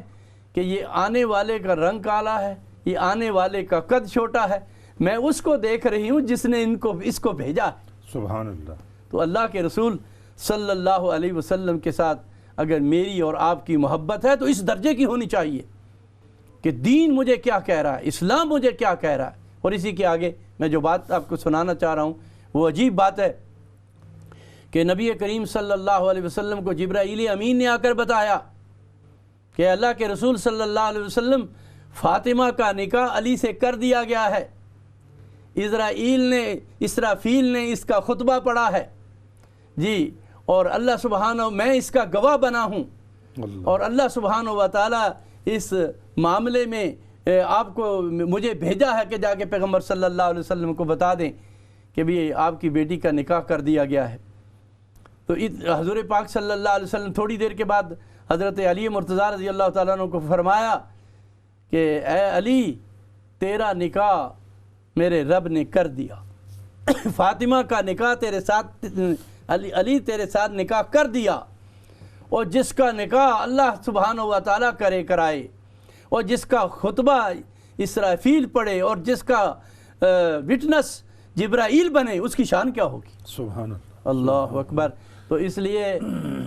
کہ یہ آنے والے کا رنگ کالا ہے، یہ آنے والے کا قد چھوٹا ہے، میں اس کو دیکھ رہی ہوں جس نے اس کو بھیجا ہے۔ سبحان اللہ۔ تو اللہ کے رسول صلی اللہ علیہ وسلم کے ساتھ اگر میری اور آپ کی محبت ہے تو اس درجے کی ہونی چاہیے کہ دین مجھے کیا کہہ رہا ہے، اسلام مجھے کیا کہہ رہا ہے۔ اور اسی کے آگے میں جو بات آپ کو سنانا چاہ رہا ہوں وہ عجیب بات ہے کہ نبی کریم صلی اللہ علیہ وسلم کو جبرائیل امین نے آ کر بتایا کہ اللہ کے رسول صلی اللہ علیہ وسلم فاطمہ کا نکاح علی سے کر دیا گیا ہے، اسرافیل نے اس کا خطبہ پڑھا ہے جی، اور اللہ سبحانہ میں اس کا گواہ بنا ہوں، اور اللہ سبحانہ و تعالیٰ اس معاملے میں آپ کو مجھے بھیجا ہے کہ جا کے پیغمبر صلی اللہ علیہ وسلم کو بتا دیں کہ بھی آپ کی بیٹی کا نکاح کر دیا گیا ہے۔ تو حضور پاک صلی اللہ علیہ وسلم تھوڑی دیر کے بعد حضرت علی مرتضیٰ رضی اللہ تعالیٰ عنہ کو فرمایا کہ اے علی تیرا نکاح میرے رب نے کر دیا، فاطمہ کا نکاح تیرے ساتھ علی تیرے ساتھ نکاح کر دیا، اور جس کا نکاح اللہ سبحانہ و تعالیٰ کرائے، اور جس کا خطبہ اسرافیل پڑھے، اور جس کا وٹنس جبرائیل بنے، اس کی شان کیا ہوگی؟ سبحان اللہ، اللہ اکبر۔ تو اس لیے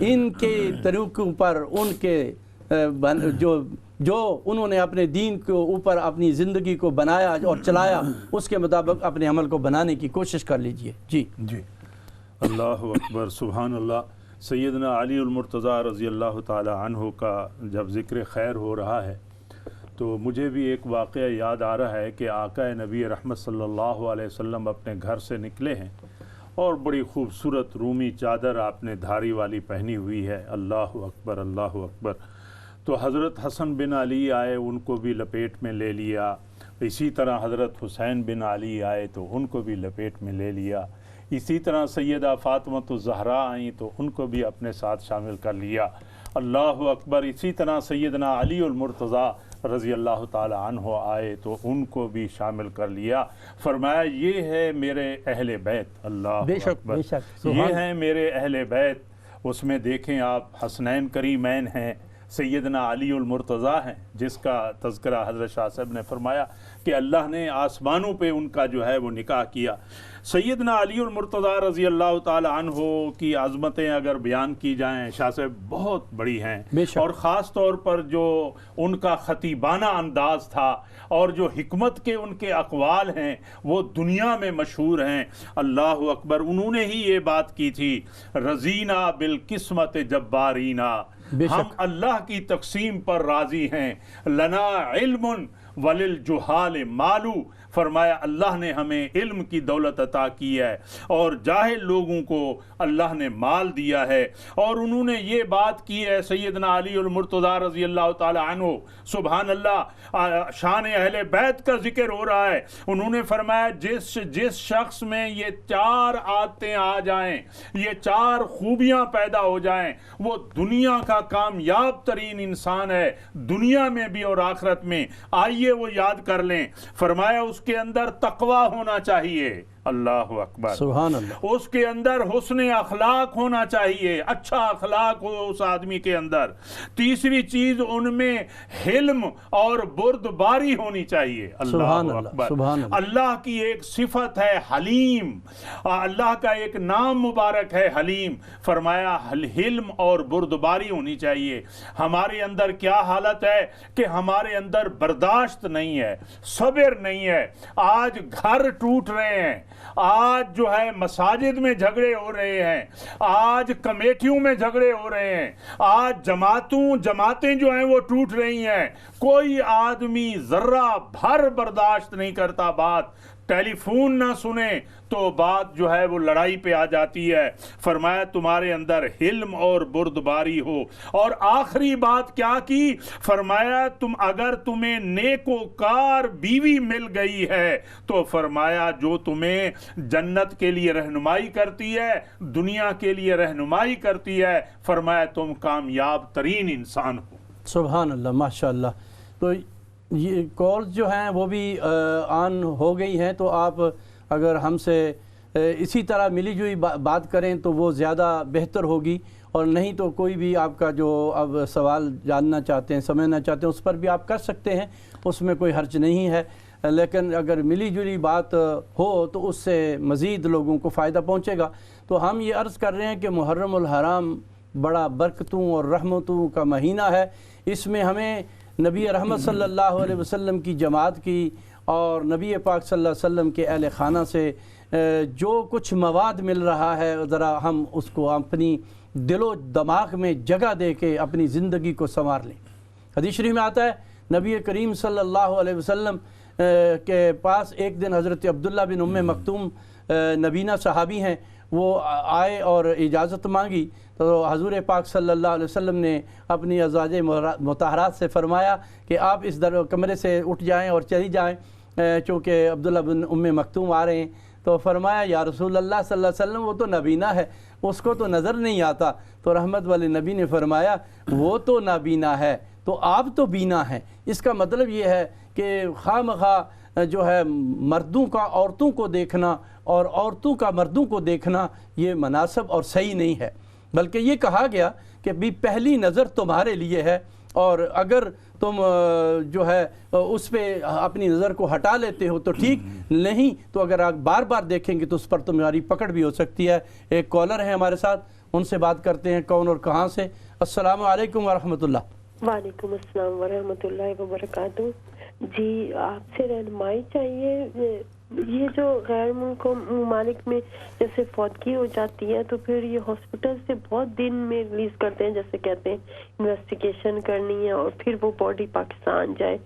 ان کے طریقوں پر ان کے جو انہوں نے اپنے دین کے اوپر اپنی زندگی کو بنایا اور چلایا، اس کے مطابق اپنے عمل کو بنانے کی کوشش کر لیجئے۔ جی جی، اللہ اکبر، سبحان اللہ۔ سیدنا علی المرتضیٰ رضی اللہ تعالی عنہ کا جب ذکر خیر ہو رہا ہے تو مجھے بھی ایک واقعہ یاد آ رہا ہے کہ آقا نبی رحمت صلی اللہ علیہ وسلم اپنے گھر سے نکلے ہیں اور بڑی خوبصورت رومی چادر آپ نے دھاری والی پہنی ہوئی ہے۔ اللہ اکبر، اللہ اکبر۔ تو حضرت حسن بن علی آئے، ان کو بھی لپیٹ میں لے لیا، اسی طرح حضرت حسین بن علی آئے تو ان کو بھی لپیٹ میں لے لیا، اسی طرح سیدہ فاطمہ الزہرا آئیں تو ان کو بھی اپنے ساتھ شامل کر لیا۔ اللہ اکبر۔ اسی طرح سیدنا علی المرتضیٰ رضی اللہ تعالی عنہ آئے تو ان کو بھی شامل کر لیا۔ فرمایا یہ ہے میرے اہل بیت، اللہ اکبر، یہ ہیں میرے اہل بیت۔ اس میں دیکھیں آپ حسنین کریمین ہیں، سیدنا علی المرتضیٰ ہیں جس کا تذکرہ حضرت شاہ صاحب نے فرمایا کہ اللہ نے آسمانوں پہ ان کا جو ہے وہ نکاح کیا۔ سیدنا علی المرتضیٰ رضی اللہ تعالی عنہ کی عظمتیں اگر بیان کی جائیں شاہ صاحب بہت بڑی ہیں، اور خاص طور پر جو ان کا خطیبانہ انداز تھا اور جو حکمت کے ان کے اقوال ہیں وہ دنیا میں مشہور ہیں۔ اللہ اکبر۔ انہوں نے ہی یہ بات کی تھی، رضینا بالقسمت جبارینا، ہم اللہ کی تقسیم پر راضی ہیں، لنا علم وللجہال مالو، فرمایا اللہ نے ہمیں علم کی دولت عطا کی ہے اور جاہل لوگوں کو اللہ نے مال دیا ہے۔ اور انہوں نے یہ بات کی ہے، سیدنا علی المرتضیٰ رضی اللہ تعالی عنہ، سبحان اللہ، شان اہل بیت کا ذکر ہو رہا ہے، انہوں نے فرمایا جس شخص میں یہ چار عادتیں آ جائیں، یہ چار خوبیاں پیدا ہو جائیں، وہ دنیا کا کامیاب ترین انسان ہے، دنیا میں بھی اور آخرت میں۔ آئیے وہ یاد کر لیں۔ فرمایا اس کے اندر تقوی ہونا چاہیے، اللہ اکبر، سبحان اللہ، اس کے اندر حسن اخلاق ہونا چاہیے، اچھا اخلاق ہو اس آدمی کے اندر۔ تیسری چیز ان میں حلم اور بردباری ہونی چاہیے، اللہ اکبر۔ اللہ کی ایک صفت ہے حلیم، اللہ کا ایک نام مبارک ہے حلیم، فرمایا حلم اور بردباری ہونی چاہیے۔ ہمارے اندر کیا حالت ہے کہ ہمارے اندر برداشت نہیں ہے، صبر نہیں ہے۔ آج گھر ٹوٹ رہے ہیں، آج جو ہے مساجد میں جھگڑے ہو رہے ہیں، آج کمیٹیوں میں جھگڑے ہو رہے ہیں، آج جماعتیں جو ہیں وہ ٹوٹ رہی ہیں، کوئی آدمی ذرہ بھر برداشت نہیں کرتا بات، ٹیلی فون نہ سنیں تو بات جو ہے وہ لڑائی پہ آ جاتی ہے۔ فرمایا تمہارے اندر حلم اور بردباری ہو، اور آخری بات کیا کی؟ فرمایا اگر تمہیں نیکوکار بیوی مل گئی ہے تو فرمایا جو تمہیں جنت کے لیے رہنمائی کرتی ہے، دنیا کے لیے رہنمائی کرتی ہے، فرمایا تم کامیاب ترین انسان ہو۔ سبحان اللہ، ماشاءاللہ۔ تو یہ کالز جو ہیں وہ بھی آن ہو گئی ہیں، تو آپ اگر ہم سے اسی طرح ملی جوئی بات کریں تو وہ زیادہ بہتر ہوگی، اور نہیں تو کوئی بھی آپ کا جو اب سوال جاننا چاہتے ہیں، سمجھنا چاہتے ہیں، اس پر بھی آپ کر سکتے ہیں، اس میں کوئی حرج نہیں ہے۔ لیکن اگر ملی جلی بات ہو تو اس سے مزید لوگوں کو فائدہ پہنچے گا۔ تو ہم یہ عرض کر رہے ہیں کہ محرم الحرام بڑا برکتوں اور رحمتوں کا مہینہ ہے۔ اس میں ہمیں نبی رحمت صلی اللہ علیہ وسلم کی جماعت کی اور نبی پاک صلی اللہ علیہ وسلم کے اہل خانہ سے جو کچھ مواد مل رہا ہے، ذرا ہم اس کو اپنی دل و دماغ میں جگہ دے کے اپنی زندگی کو سنوار لیں۔ حدیث شریف میں آتا ہے نبی کریم صلی اللہ علیہ وسلم کے پاس ایک دن حضرت عبداللہ بن ام مکتوم نبینہ صحابی ہیں، وہ آئے اور اجازت مانگی، تو حضور پاک صلی اللہ علیہ وسلم نے اپنی ازواج مطہرات سے فرمایا کہ آپ اس کمرے سے اٹھ جائیں اور چلی جائیں، چونکہ عبداللہ بن ام مکتوم آ رہے ہیں۔ تو فرمایا یا رسول اللہ صلی اللہ علیہ وسلم وہ تو نابینا ہے، اس کو تو نظر نہیں آتا۔ تو رحمت والے نبی نے فرمایا وہ تو نابینا ہے تو آپ تو بینا ہیں۔ اس کا مطلب یہ ہے کہ خواہ مخواہ جو ہے مردوں کا عورتوں کو دیکھنا اور عورتوں کا مردوں کو دیکھنا یہ مناسب اور صحیح نہیں ہے، بلکہ یہ کہا گیا کہ بھی پہلی نظر تمہارے لیے ہے، اور اگر تم جو ہے اس پہ اپنی نظر کو ہٹا لیتے ہو تو ٹھیک، نہیں تو اگر آپ بار بار دیکھیں گے تو اس پر تمہاری پکڑ بھی ہو سکتی ہے۔ ایک کالر ہے ہمارے ساتھ، ان سے بات کرتے ہیں، کون اور کہاں سے؟ السلام علیکم ورحمۃ اللہ۔ وعلیکم السلام ورحمۃ اللہ وبرکاتہ۔ جی آپ سے رہنمائی چاہیے، یہ جو غیر ملک ممالک میں جیسے فوتگی ہو جاتی ہے تو پھر یہ ہاسپٹل سے بہت دن میں ریلیز کرتے ہیں، جیسے کہتے ہیں انویسٹیگیشن کرنی ہے اور پھر وہ باڈی پاکستان جائے۔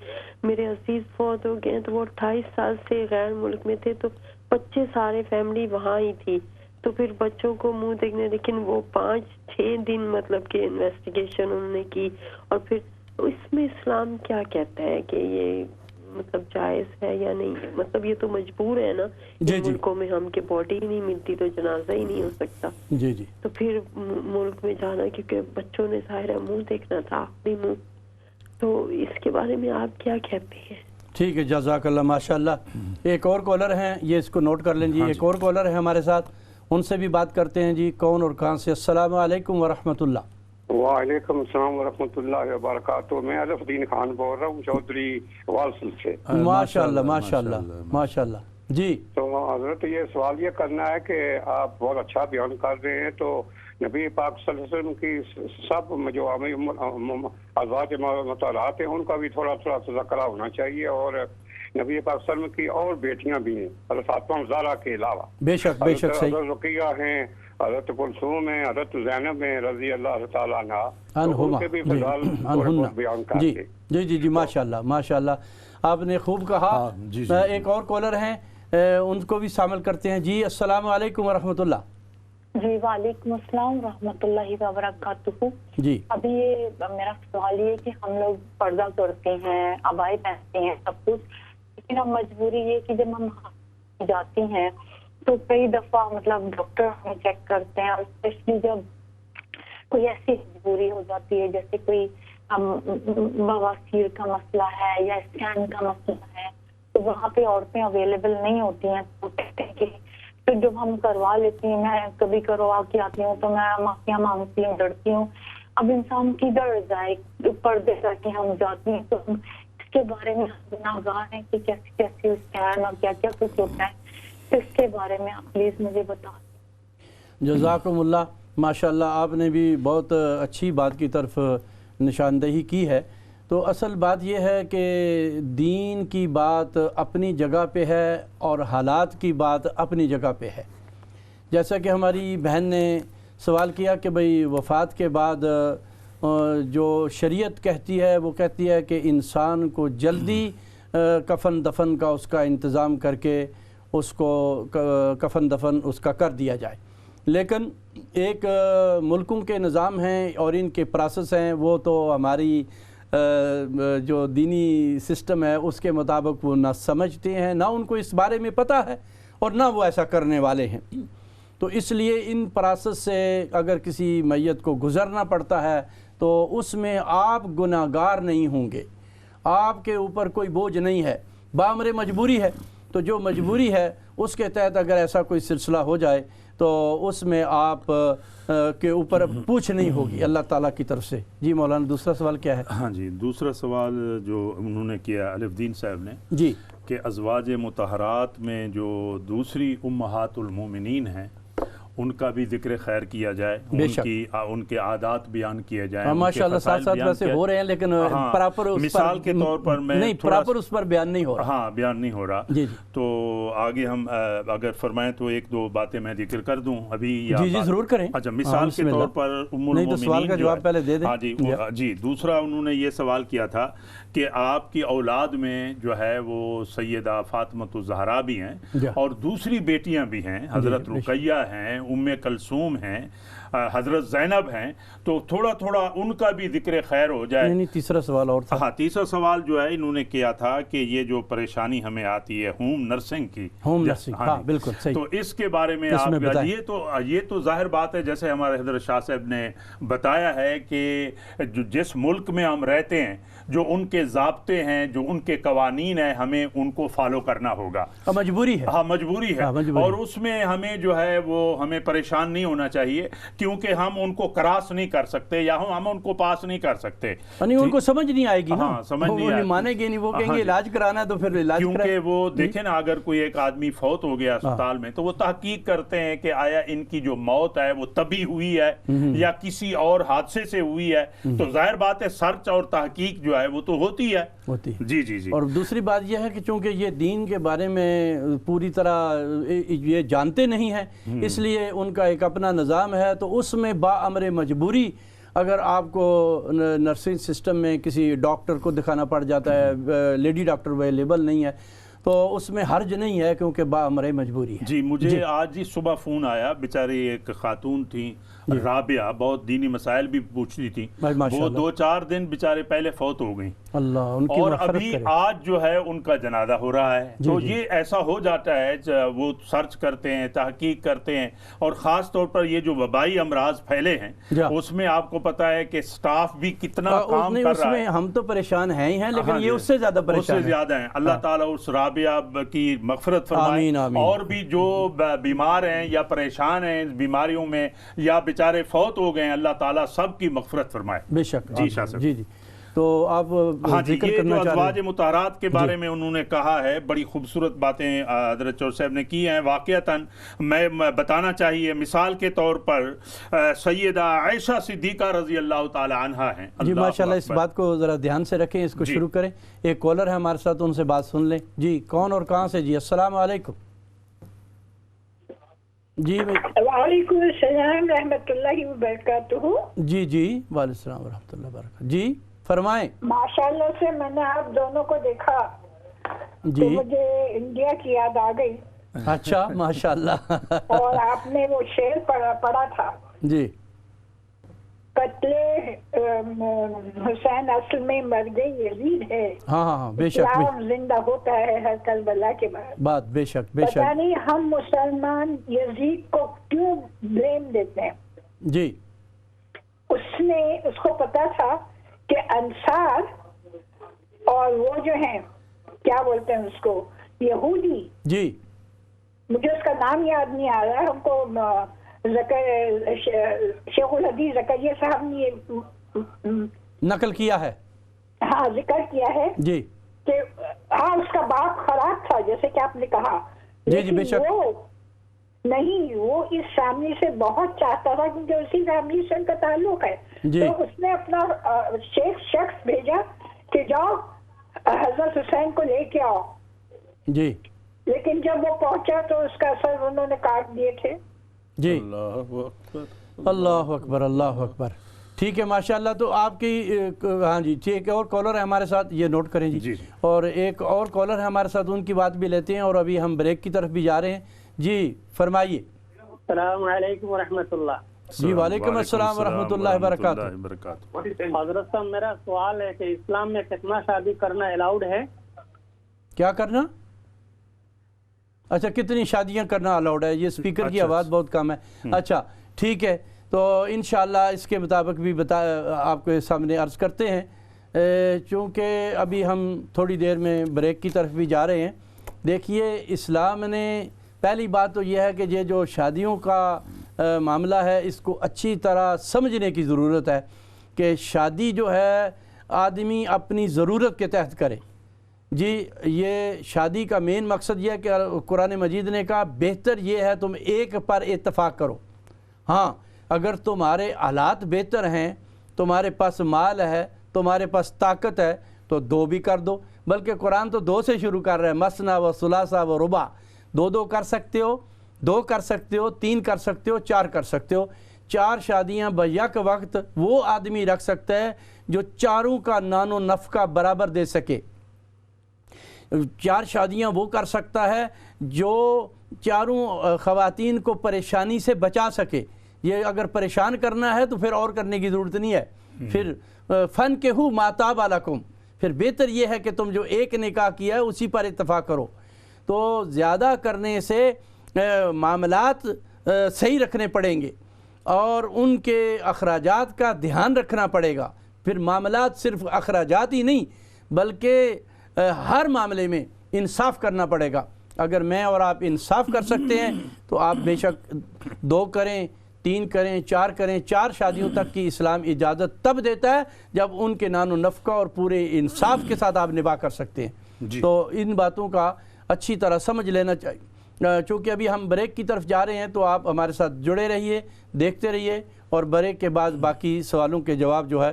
میرے عزیز فوت ہو گئے ہیں تو وہ 28 سال سے غیر ملک میں تھے، تو بچے سارے فیملی وہاں ہی تھی، تو پھر بچوں کو منہ دیکھنے، لیکن وہ 5-6 دن مطلب کہ انویسٹیگیشن انہوں نے کی، اور پھر اس میں اسلام کیا کہتا ہے کہ یہ مطلب جائز ہے یا نہیں؟ مطلب یہ تو مجبور ہے نا، ملکوں میں ہم کے باڈی ہی نہیں ملتی تو جنازہ ہی نہیں ہو سکتا، تو پھر ملک میں جانا، کیونکہ بچوں نے ظاہر منہ دیکھنا تھا، آخری منہ، تو اس کے بارے میں آپ کیا کہتے ہیں؟ ٹھیک ہے، جزاک اللہ، ماشاءاللہ۔ ایک اور کالر ہیں، یہ اس کو نوٹ کر لیں جی، ایک اور کالر ہے ہمارے ساتھ، ان سے بھی بات کرتے ہیں جی، کون اور کہاں سے؟ السلام علیکم ورحمۃ اللہ۔ وعلیکم السلام ورحمۃ اللہ وبرکاتہ۔ میں الف الدین خان بول رہا ہوں چودھری والسل سے۔ ماشاءاللہ ماشاءاللہ ماشاءاللہ جی۔ تو حضرت یہ سوال یہ کرنا ہے کہ آپ بہت اچھا بیان کر رہے ہیں، تو نبی پاک صلی اللہ علیہ وسلم کی سب جو ازواج مطہرات ہیں ان کا بھی تھوڑا تھوڑا تذکرہ ہونا چاہیے، اور نبی پاک صلی اللہ علیہ وسلم کی اور بیٹیاں بھی ہیں حضرت فاطمہ زہرا کے علاوہ، بے شک بے شک، صحیح، حضرت رقیہ ہیں، حضرت کلثوم ہیں، حضرت زینب ہیں رضی اللہ تعالیٰ عنہ، عنہما، جی جی جی جی، ماشاءاللہ ماشاءاللہ، آپ نے خوب کہا۔ ایک اور کالر ہیں، ان کو بھی شامل کرتے ہیں جی۔ السلام علیکم ورحمۃ اللہ۔ جی وعلیکم السلام ورحمۃ اللہ وبرکاتہ۔ جی ابھی یہ میرا سوال یہ کہ ہم لوگ پردہ کرتے ہیں، عبائی پہنتے ہیں، سب کچھ، لیکن اب مجبوری یہ کہ جب ہم جاتے ہیں تو کئی دفعہ مطلب ڈاکٹر ہمیں چیک کرتے ہیں، اور اسپیشلی جب کوئی ایسی مجبوری ہو جاتی ہے جیسے کوئی بواسیر کا مسئلہ ہے یا اسکین کا مسئلہ ہے، تو وہاں پہ عورتیں اویلیبل نہیں ہوتی ہیں، تو کہتے ہیں کہ پھر جب ہم کروا لیتی ہیں، میں کبھی کروا کے آتی ہوں تو میں معافیاں مانگتی ہوں، ڈرتی ہوں، اب انسان کدھر جائے، پردے کر کے ہم جاتی ہیں، تو اس کے بارے میں گناہگار ہیں کہ کیسے کیسے اسکین اور کیا کیا کچھ ہوتا ہے، تو اس کے بارے میں آپ پلیز مجھے بتا دیں۔ جزاکم اللہ، ماشاءاللہ آپ نے بھی بہت اچھی بات کی طرف نشاندہی کی ہے۔ تو تو اصل بات یہ ہے کہ دین کی بات اپنی جگہ پہ ہے اور حالات کی بات اپنی جگہ پہ ہے. جیسا کہ ہماری بہن نے سوال کیا کہ بھئی وفات کے بعد جو شریعت کہتی ہے وہ کہتی ہے کہ انسان کو جلدی کفن دفن کا اس کا انتظام کر کے اس کو کفن دفن اس کا کر دیا جائے. لیکن ایک ملکوں کے نظام ہیں اور ان کے پروسیس ہیں، وہ تو ہماری جو دینی سسٹم ہے اس کے مطابق وہ نہ سمجھتے ہیں، نہ ان کو اس بارے میں پتہ ہے اور نہ وہ ایسا کرنے والے ہیں. تو اس لیے ان پروسیس سے اگر کسی میت کو گزرنا پڑتا ہے تو اس میں آپ گناہگار نہیں ہوں گے، آپ کے اوپر کوئی بوجھ نہیں ہے، بامر مجبوری ہے. تو جو مجبوری ہے اس کے تحت اگر ایسا کوئی سلسلہ ہو جائے تو اس میں آپ کے اوپر پوچھ نہیں ہوگی اللہ تعالیٰ کی طرف سے. جی مولانا دوسرا سوال کیا ہے؟ ہاں جی، دوسرا سوال جو انہوں نے کیا الف دین صاحب نے جی کہ ازواج مطہرات میں جو دوسری امہات المومنین ہیں ان کا بھی ذکر خیر کیا جائے، ان کے عادات بیان کیے جائیں. ماشاءاللہ ساتھ ساتھ ویسے ہو رہے ہیں لیکن پراپر مثال کے طور پر میں نہیں پراپر اس پر بیان نہیں ہو رہا. ہاں بیان نہیں ہو رہا. جی تو آگے ہم اگر فرمائیں تو ایک دو باتیں میں ذکر کر دوں ابھی. جی ضرور کریں. اچھا مثال کے طور پر ام نہیں تو سوال کا جواب پہلے دے دیں. ہاں جی دوسرا انہوں نے یہ سوال کیا تھا کہ آپ کی اولاد میں جو ہے وہ سیدہ فاطمہ الزہرا بھی ہیں اور دوسری بیٹیاں بھی ہیں، حضرت رقیہ ہیں، ام کلثوم ہیں، حضرت زینب ہیں، تو تھوڑا تھوڑا ان کا بھی ذکر خیر ہو جائے. نہیں تیسرا سوال اور تھا. ہاں تیسرا سوال جو ہے انہوں نے کیا تھا کہ یہ جو پریشانی ہمیں آتی ہے ہوم نرسنگ کی، ہوم نرسنگ، ہاں بالکل صحیح، تو اس کے بارے میں آپ یہ تو ظاہر بات ہے جیسے ہمارے حضرت شاہ صاحب نے بتایا ہے کہ جس ملک میں ہم رہتے ہیں جو ان کے ضابطے ہیں، جو ان کے قوانین ہیں، ہمیں ان کو فالو کرنا ہوگا. مجبوری ہے. ہاں مجبوری ہے اور اس میں ہمیں جو ہے وہ ہمیں پریشان نہیں ہونا چاہیے کیونکہ ہم ان کو کراس نہیں کر سکتے یا ہم ان کو پاس نہیں کر سکتے. یعنی ان کو سمجھ نہیں آئے گی. ہاں سمجھ نہیں آئے گی، مانے گے نہیں، وہ کہیں گے علاج کرانا ہے تو پھر علاج کرائیں. کیونکہ وہ دیکھیں نا اگر کوئی ایک آدمی فوت ہو گیا اسپتال میں تو وہ تحقیق کرتے ہیں کہ آیا ان کی جو موت ہے وہ طبی ہوئی ہے یا کسی اور حادثے سے ہوئی ہے. تو ظاہر بات ہے سرچ اور تحقیق جو ہے وہ تو ہوتی ہے. جی جی جی. اور دوسری بات یہ ہے کہ چونکہ یہ دین کے بارے میں پوری طرح یہ جانتے نہیں ہیں اس لیے ان کا ایک اپنا نظام ہے. تو اس میں باامر مجبوری اگر آپ کو نرسنگ سسٹم میں کسی ڈاکٹر کو دکھانا پڑ جاتا ہے، لیڈی ڈاکٹر اویلیبل نہیں ہے، تو اس میں حرج نہیں ہے کیونکہ باامر مجبوری ہے. جی مجھے آج ہی صبح فون آیا، بیچاری ایک خاتون تھیں رابعہ، بہت دینی مسائل بھی پوچھتی تھی، وہ 2-4 دن بیچارے پہلے فوت ہو گئیں اور ابھی آج جو ہے ان کا جنازہ ہو رہا ہے. تو یہ ایسا ہو جاتا ہے، وہ سرچ کرتے ہیں، تحقیق کرتے ہیں، اور خاص طور پر یہ جو وبائی امراض پھیلے ہیں اس میں آپ کو پتا ہے کہ سٹاف بھی کتنا کام کر رہا ہے. ہم تو پریشان ہیں ہی ہیں لیکن یہ اس سے زیادہ پریشان ہیں، اس سے زیادہ ہیں. اللہ تعالیٰ اس رابعہ کی مغفرت فرمائے، اور بھی جو بیمار ہیں یا پریشان ہیں بیماریوں میں یا بیچارے فوت ہو گئے ہیں، اللہ تعالیٰ سب کی مغفرت فرمائے. بے شک. جی شاہ صاحب. جی جی. تو آپ ذکر کرنا چاہ رہے ہیں ازواج مطہرات کے بارے میں انہوں نے کہا ہے، بڑی خوبصورت باتیں حضرت چور صاحب نے کی ہیں. واقعتاً میں بتانا چاہیے مثال کے طور پر سیدہ عائشہ صدیقہ رضی اللہ تعالی عنہا ہیں. جی ماشاءاللہ اس بات کو ذرا دھیان سے رکھیں، اس کو شروع کریں. ایک کالر ہے ہمارے ساتھ، ان سے بات سن لیں. جی کون اور کہاں سے؟ جی السلام علیکم. جی وعلیکم السلام رحمۃ اللہ وبرکاتہ. جی جی وعلیکم السلام ورحمۃ اللہ وبرکاتہ. جی فرمائیں. ماشاءاللہ سے میں نے آپ دونوں کو دیکھا تو مجھے انڈیا کی یاد آ گئی. اچھا ماشاءاللہ. اور آپ نے وہ شعر پڑھا تھا جی، قتل حسین اصل میں مرد یزید ہے. ہاں بے شک، اسلام زندہ ہوتا ہے ہر کربلا کے بعد. بات بے شک بے شک. پتہ نہیں ہم مسلمان یزید کو کیوں بلیم دیتے ہیں. جی اس کو پتا تھا کہ انصار اور وہ جو ہیں کیا بولتے ہیں اس کو یہودی، جی مجھے اس کا نام یاد نہیں آ رہا، ہم کو شیخ الحدیث زکریا صاحب نے نقل کیا ہے، ہاں ذکر کیا ہے جی کہ ہاں اس کا باپ خراب تھا جیسے کہ آپ نے کہا، جی جی بے شک. وہ نہیں، وہ اس فیملی سے بہت چاہتا تھا کیونکہ اسی فیملی سے ان کا تعلق ہے. تو اس نے اپنا شخص بھیجا کہ جاؤ حضرت حسین کو لے کے آؤ، جی لیکن جب وہ پہنچا تو اس کا سر انہوں نے کاٹ دیے تھے۔ جی اللہ اکبر، اللہ اکبر، اللہ اکبر۔ ٹھیک ہے ماشاءاللہ، تو آپ کی ہاں جی ٹھیک ہے، اور کالر ہے ہمارے ساتھ، یہ نوٹ کریں جی۔ اور ایک اور کالر ہے ہمارے ساتھ، ان کی بات بھی لیتے ہیں، اور ابھی ہم بریک کی طرف بھی جا رہے ہیں۔ جی فرمائیے۔ السلام علیکم ورحمۃ اللہ۔ جی وعلیکم السلام ورحمۃ اللہ وبرکاتہ۔ حضرت صاحب میرا سوال ہے کہ اسلام میں کتنا شادی کرنا الاؤڈ ہے؟ کیا کرنا؟ اچھا کتنی شادیاں کرنا الاؤڈ ہے؟ یہ اسپیکر کی آواز بہت کم ہے۔ اچھا ٹھیک ہے، تو انشاءاللہ اس کے مطابق بھی آپ کے سامنے عرض کرتے ہیں، چونکہ ابھی ہم تھوڑی دیر میں بریک کی طرف بھی جا رہے ہیں۔ دیکھیے اسلام نے پہلی بات تو یہ ہے کہ یہ جو شادیوں کا معاملہ ہے اس کو اچھی طرح سمجھنے کی ضرورت ہے کہ شادی جو ہے آدمی اپنی ضرورت کے تحت کرے۔ جی یہ شادی کا مین مقصد یہ ہے کہ قرآن مجید نے کہا بہتر یہ ہے تم ایک پر اتفاق کرو۔ ہاں اگر تمہارے حالات بہتر ہیں، تمہارے پاس مال ہے، تمہارے پاس طاقت ہے تو دو بھی کر دو، بلکہ قرآن تو دو سے شروع کر رہا ہے، مثنیٰ و ثلاثہ و رباع، دو کر سکتے ہو، دو کر سکتے ہو، تین کر سکتے ہو، چار کر سکتے ہو۔ چار شادیاں بیک وقت وہ آدمی رکھ سکتا ہے جو چاروں کا نان و نفقہ برابر دے سکے۔ چار شادیاں وہ کر سکتا ہے جو چاروں خواتین کو پریشانی سے بچا سکے۔ یہ اگر پریشان کرنا ہے تو پھر اور کرنے کی ضرورت نہیں ہے۔ پھر فَانْكِحُوا مَا طَابَ لَكُمْ، پھر بہتر یہ ہے کہ تم جو ایک نکاح کیا ہے اسی پر اتفاق کرو۔ تو زیادہ کرنے سے معاملات صحیح رکھنے پڑیں گے اور ان کے اخراجات کا دھیان رکھنا پڑے گا۔ پھر معاملات صرف اخراجات ہی نہیں بلکہ ہر معاملے میں انصاف کرنا پڑے گا۔ اگر میں اور آپ انصاف کر سکتے ہیں تو آپ بے شک دو کریں، تین کریں، چار کریں۔ چار شادیوں تک کی اسلام اجازت تب دیتا ہے جب ان کے نان و نفقہ اور پورے انصاف کے ساتھ آپ نباہ کر سکتے ہیں۔ تو ان باتوں کا اچھی طرح سمجھ لینا چاہیے۔ چونکہ ابھی ہم بریک کی طرف جا رہے ہیں تو آپ ہمارے ساتھ جڑے رہیے، دیکھتے رہیے، اور بریک کے بعد باقی سوالوں کے جواب جو ہے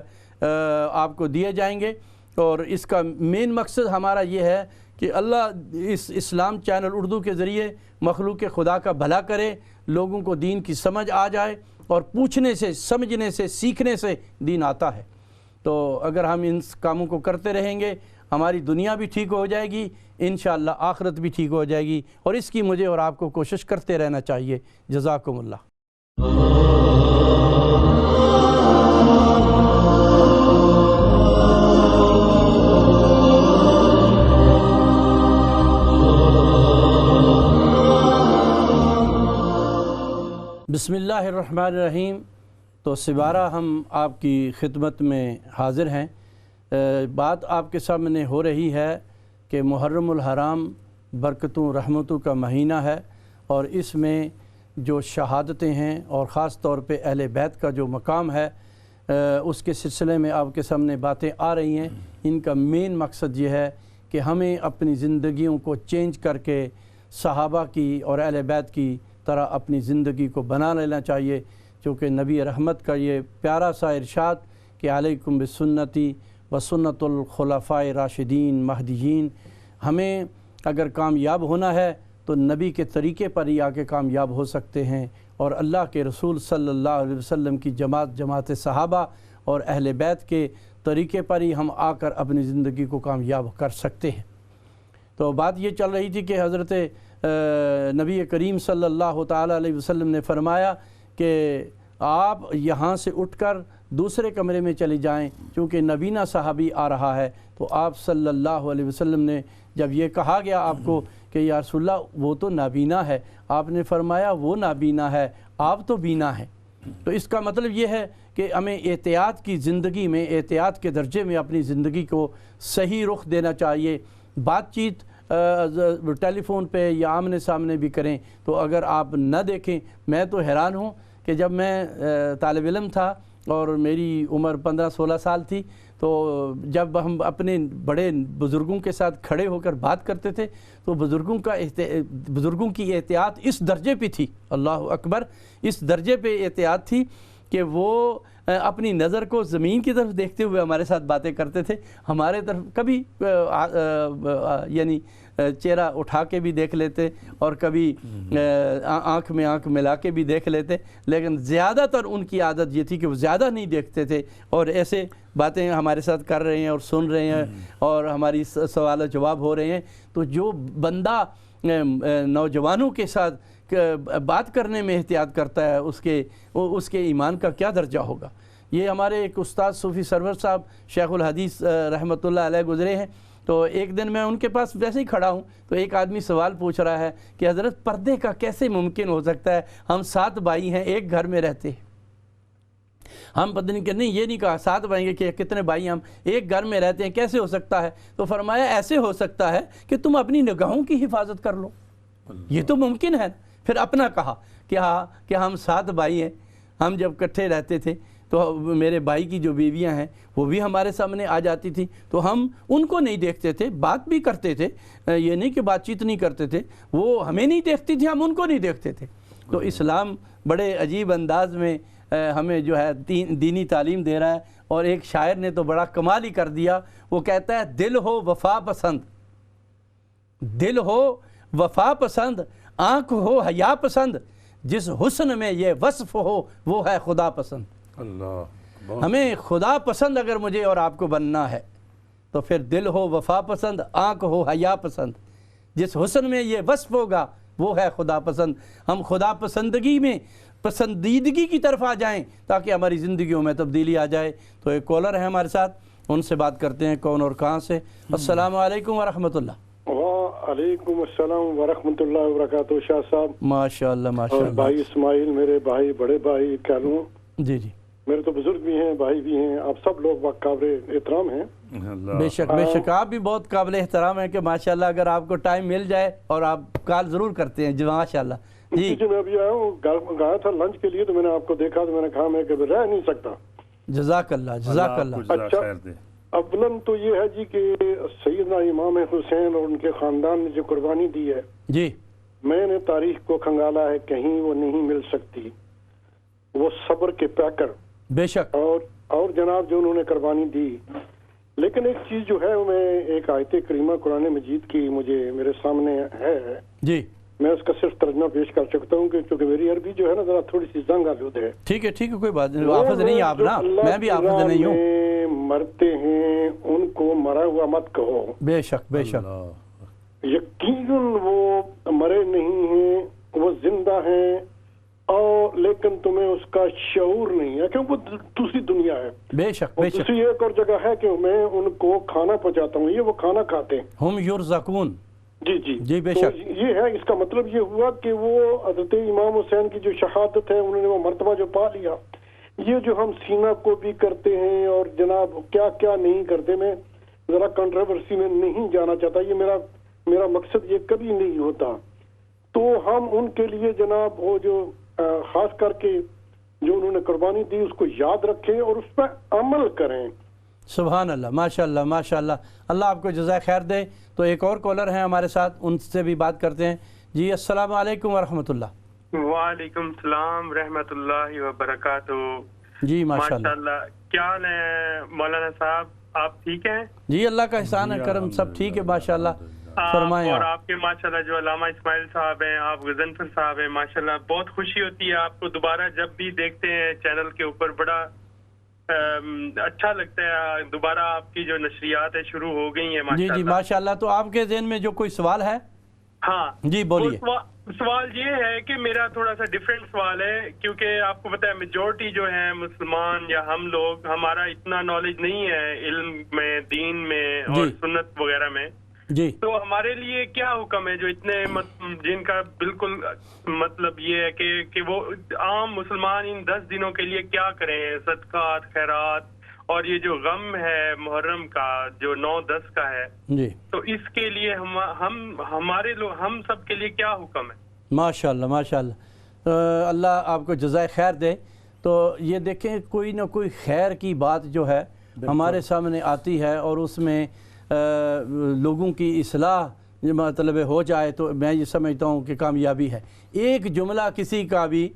آپ کو دیے جائیں گے۔ اور اس کا مین مقصد ہمارا یہ ہے کہ اللہ اس اسلام چینل اردو کے ذریعے مخلوق خدا کا بھلا کرے، لوگوں کو دین کی سمجھ آ جائے، اور پوچھنے سے، سمجھنے سے، سیکھنے سے دین آتا ہے۔ تو اگر ہم ان کاموں کو کرتے رہیں گے ہماری دنیا بھی ٹھیک ہو جائے گی، انشاءاللہ آخرت بھی ٹھیک ہو جائے گی، اور اس کی مجھے اور آپ کو کوشش کرتے رہنا چاہیے۔ جزاکم اللہ۔ بسم اللہ الرحمن الرحیم۔ تو سبارہ ہم آپ کی خدمت میں حاضر ہیں۔ بات آپ کے سامنے ہو رہی ہے کہ محرم الحرام برکتوں رحمتوں کا مہینہ ہے، اور اس میں جو شہادتیں ہیں اور خاص طور پہ اہل بیت کا جو مقام ہے اس کے سلسلے میں آپ کے سامنے باتیں آ رہی ہیں۔ ان کا مین مقصد یہ ہے کہ ہمیں اپنی زندگیوں کو چینج کر کے صحابہ کی اور اہل بیت کی طرح اپنی زندگی کو بنا لینا چاہیے، چونکہ نبی رحمت کا یہ پیارا سا ارشاد کہ علیکم بسنتی و سنت الخلفاء راشدین مہدیین، ہمیں اگر کامیاب ہونا ہے تو نبی کے طریقے پر ہی آ کے کامیاب ہو سکتے ہیں، اور اللہ کے رسول صلی اللہ علیہ وسلم کی جماعت صحابہ اور اہل بیت کے طریقے پر ہی ہم آ کر اپنی زندگی کو کامیاب کر سکتے ہیں۔ تو بات یہ چل رہی تھی کہ حضرت نبی کریم صلی اللہ تعالیٰ علیہ وسلم نے فرمایا کہ آپ یہاں سے اٹھ کر دوسرے کمرے میں چلی جائیں چونکہ نبینا صحابی آ رہا ہے۔ تو آپ صلی اللہ علیہ وسلم نے جب یہ کہا گیا آپ کو کہ یا رسول اللہ وہ تو نابینا ہے، آپ نے فرمایا وہ نابینا ہے، آپ تو بینا ہے۔ تو اس کا مطلب یہ ہے کہ ہمیں احتیاط کی زندگی میں، احتیاط کے درجے میں اپنی زندگی کو صحیح رخ دینا چاہیے۔ بات چیت ٹیلی فون پہ یا آمنے سامنے بھی کریں تو اگر آپ نہ دیکھیں، میں تو حیران ہوں کہ جب میں طالب علم تھا اور میری عمر 15-16 سال تھی، تو جب ہم اپنے بڑے بزرگوں کے ساتھ کھڑے ہو کر بات کرتے تھے تو بزرگوں کی احتیاط اس درجے پہ تھی، اللہ اکبر، اس درجے پہ احتیاط تھی کہ وہ اپنی نظر کو زمین کی طرف دیکھتے ہوئے ہمارے ساتھ باتیں کرتے تھے، ہمارے طرف کبھی یعنی چہرہ اٹھا کے بھی دیکھ لیتے اور کبھی آنکھ میں آنکھ ملا کے بھی دیکھ لیتے، لیکن زیادہ تر ان کی عادت یہ تھی کہ وہ زیادہ نہیں دیکھتے تھے اور ایسے باتیں ہمارے ساتھ کر رہے ہیں اور سن رہے ہیں اور ہماری سوال و جواب ہو رہے ہیں۔ تو جو بندہ نوجوانوں کے ساتھ بات کرنے میں احتیاط کرتا ہے اس کے ایمان کا کیا درجہ ہوگا۔ یہ ہمارے ایک استاد صوفی سرور صاحب شیخ الحدیث رحمۃ اللہ علیہ گزرے ہیں، تو ایک دن میں ان کے پاس ویسے ہی کھڑا ہوں تو ایک آدمی سوال پوچھ رہا ہے کہ حضرت پردے کا کیسے ممکن ہو سکتا ہے، ہم 7 بھائی ہیں ایک گھر میں رہتے ہیں، ہم پتہ نہیں کہ نہیں یہ نہیں کہا 7 بھائی کہ کتنے بھائی ہم ایک گھر میں رہتے ہیں کیسے ہو سکتا ہے، تو فرمایا ایسے ہو سکتا ہے کہ تم اپنی نگاہوں کی حفاظت کر لو، یہ تو ممکن ہے۔ پھر اپنا کہا کہ ہم 7 بھائی ہیں، ہم جب اکٹھے رہتے تھے تو میرے بھائی کی جو بیویاں ہیں وہ بھی ہمارے سامنے آ جاتی تھی، تو ہم ان کو نہیں دیکھتے تھے، بات بھی کرتے تھے، یہ نہیں کہ بات چیت نہیں کرتے تھے، وہ ہمیں نہیں دیکھتی تھی، ہم ان کو نہیں دیکھتے تھے۔ تو اسلام بڑے عجیب انداز میں ہمیں جو ہے دینی تعلیم دے رہا ہے، اور ایک شاعر نے تو بڑا کمال ہی کر دیا، وہ کہتا ہے دل ہو وفا پسند، دل ہو وفا پسند، آنکھ ہو حیا پسند، جس حسن میں یہ وصف ہو وہ ہے خدا پسند۔ اللہ، ہمیں خدا پسند اگر مجھے اور آپ کو بننا ہے تو پھر دل ہو وفا پسند، آنکھ ہو حیا پسند، جس حسن میں یہ وصف ہوگا وہ ہے خدا پسند۔ ہم خدا پسندگی میں پسندیدگی کی طرف آ جائیں تاکہ ہماری زندگیوں میں تبدیلی آ جائے۔ تو ایک کالر ہے ہمارے ساتھ، ان سے بات کرتے ہیں کون اور کہاں سے۔ السلام علیکم ورحمۃ اللہ۔ وعلیکم السلام ورحمۃ اللہ وبرکاتہ شاہ صاحب۔ ماشاء اللہ ماشاء اللہ۔ بھائی اسماعیل میرے بھائی، بڑے بھائی کہہ لوں، جی جی، میرے تو بزرگ بھی ہیں، بھائی بھی ہیں، آپ سب لوگ قابل احترام ہیں۔ بے شک بے شک، آپ بھی بہت قابل احترام ہیں کہ ماشاءاللہ اگر آپ کو ٹائم مل جائے اور آپ کال ضرور کرتے ہیں۔ جی ماشاءاللہ۔ جی میں ابھی آیا ہوں، گیا تھا لنچ کے لیے، تو میں نے آپ کو دیکھا تو میں نے کہا میں کبھی رہ نہیں سکتا۔ جزاک اللہ جزاک اللہ۔ اچھا، اولاً تو یہ ہے جی کہ سیدنا امام حسین اور ان کے خاندان نے جو قربانی دی ہے، جی میں نے تاریخ کو کھنگالا ہے، کہیں وہ نہیں مل سکتی، وہ صبر کے پیکر۔ بے شک۔ اور جناب جو انہوں نے قربانی دی، لیکن ایک چیز جو ہے، میں ایک آیت کریمہ قرآن مجید کی مجھے میرے سامنے ہے، جی میں اس کا صرف ترجمہ پیش کر سکتا ہوں کیونکہ میری عربی جو ہے نا ذرا تھوڑی سی زنگ آلود ہے۔ ٹھیک ہے ٹھیک ہے، کوئی بات نہیں، حافظ نہیں آپ نا، میں بھی حافظ نہیں ہوں۔ مرتے ہیں ان کو مرا ہوا مت کہو۔ بے شک بے شک، یقیناً وہ مرے نہیں ہیں، وہ زندہ ہیں، اور لیکن تمہیں اس کا شعور نہیں ہے کیونکہ وہ دوسری دنیا ہے۔ بے شک بے شک۔ دوسری ایک اور جگہ ہے کہ میں ان کو کھانا پہنچاتا ہوں، یہ وہ کھانا کھاتے ہیں۔ ہم یرزقون۔ جی جی جی بے تو شک۔ یہ ہے، اس کا مطلب یہ ہوا کہ وہ حضرت امام حسین کی جو شہادت ہے، انہوں نے وہ مرتبہ جو پا لیا۔ یہ جو ہم سینہ کو بھی کرتے ہیں اور جناب کیا کیا نہیں کرتے، میں ذرا کنٹروورسی میں نہیں جانا چاہتا، یہ میرا مقصد یہ کبھی نہیں ہوتا۔ تو ہم ان کے لیے جناب وہ جو خاص کر کے جو انہوں نے قربانی دی اس کو یاد رکھیں اور اس پہ عمل کریں۔ سبحان اللہ، ماشاء اللہ ماشاء اللہ، اللہ آپ کو جزائے خیر دے۔ تو ایک اور کالر ہیں ہمارے ساتھ، ان سے بھی بات کرتے ہیں۔ جی السلام علیکم ورحمۃ اللہ۔ وعلیکم السلام رحمۃ اللہ وبرکاتہ۔ جی ماشاء اللہ۔ ماشاءاللہ، کیا حال ہے مولانا صاحب، آپ ٹھیک ہیں؟ جی اللہ کا احسان ہے، کرم سب ٹھیک ہے ماشاء اللہ، فرمائیں۔ اور آپ کے ماشاءاللہ جو علامہ اسماعیل صاحب ہیں، آپ غضنفر صاحب ہیں، ماشاءاللہ بہت خوشی ہوتی ہے آپ کو دوبارہ جب بھی دیکھتے ہیں چینل کے اوپر، بڑا اچھا لگتا ہے۔ دوبارہ آپ کی جو نشریات ہے شروع ہو گئی ہیں جی جی ماشاءاللہ۔ تو آپ کے ذہن میں جو کوئی سوال ہے؟ ہاں جی بولیے۔ سوال یہ ہے کہ میرا تھوڑا سا ڈیفرنٹ سوال ہے، کیونکہ آپ کو پتہ ہے میجورٹی جو ہے مسلمان یا ہم لوگ، ہمارا اتنا نالج نہیں ہے علم میں، دین میں اور سنت وغیرہ میں۔ جی تو ہمارے لیے کیا حکم ہے جو اتنے جن کا بالکل مطلب یہ ہے کہ وہ عام مسلمان ان 10 دنوں کے لیے کیا کریں، صدقات خیرات، اور یہ جو غم ہے محرم کا جو 9-10 کا ہے، جی تو اس کے لیے ہمارے لوگ، ہم سب کے لیے کیا حکم ہے؟ ماشاء اللہ ماشاء اللہ، اللہ آپ کو جزائے خیر دے۔ تو یہ دیکھیں کوئی نہ کوئی خیر کی بات جو ہے ہمارے سامنے آتی ہے اور اس میں لوگوں کی اصلاح مطلب ہو جائے تو میں یہ سمجھتا ہوں کہ کامیابی ہے۔ ایک جملہ کسی کا بھی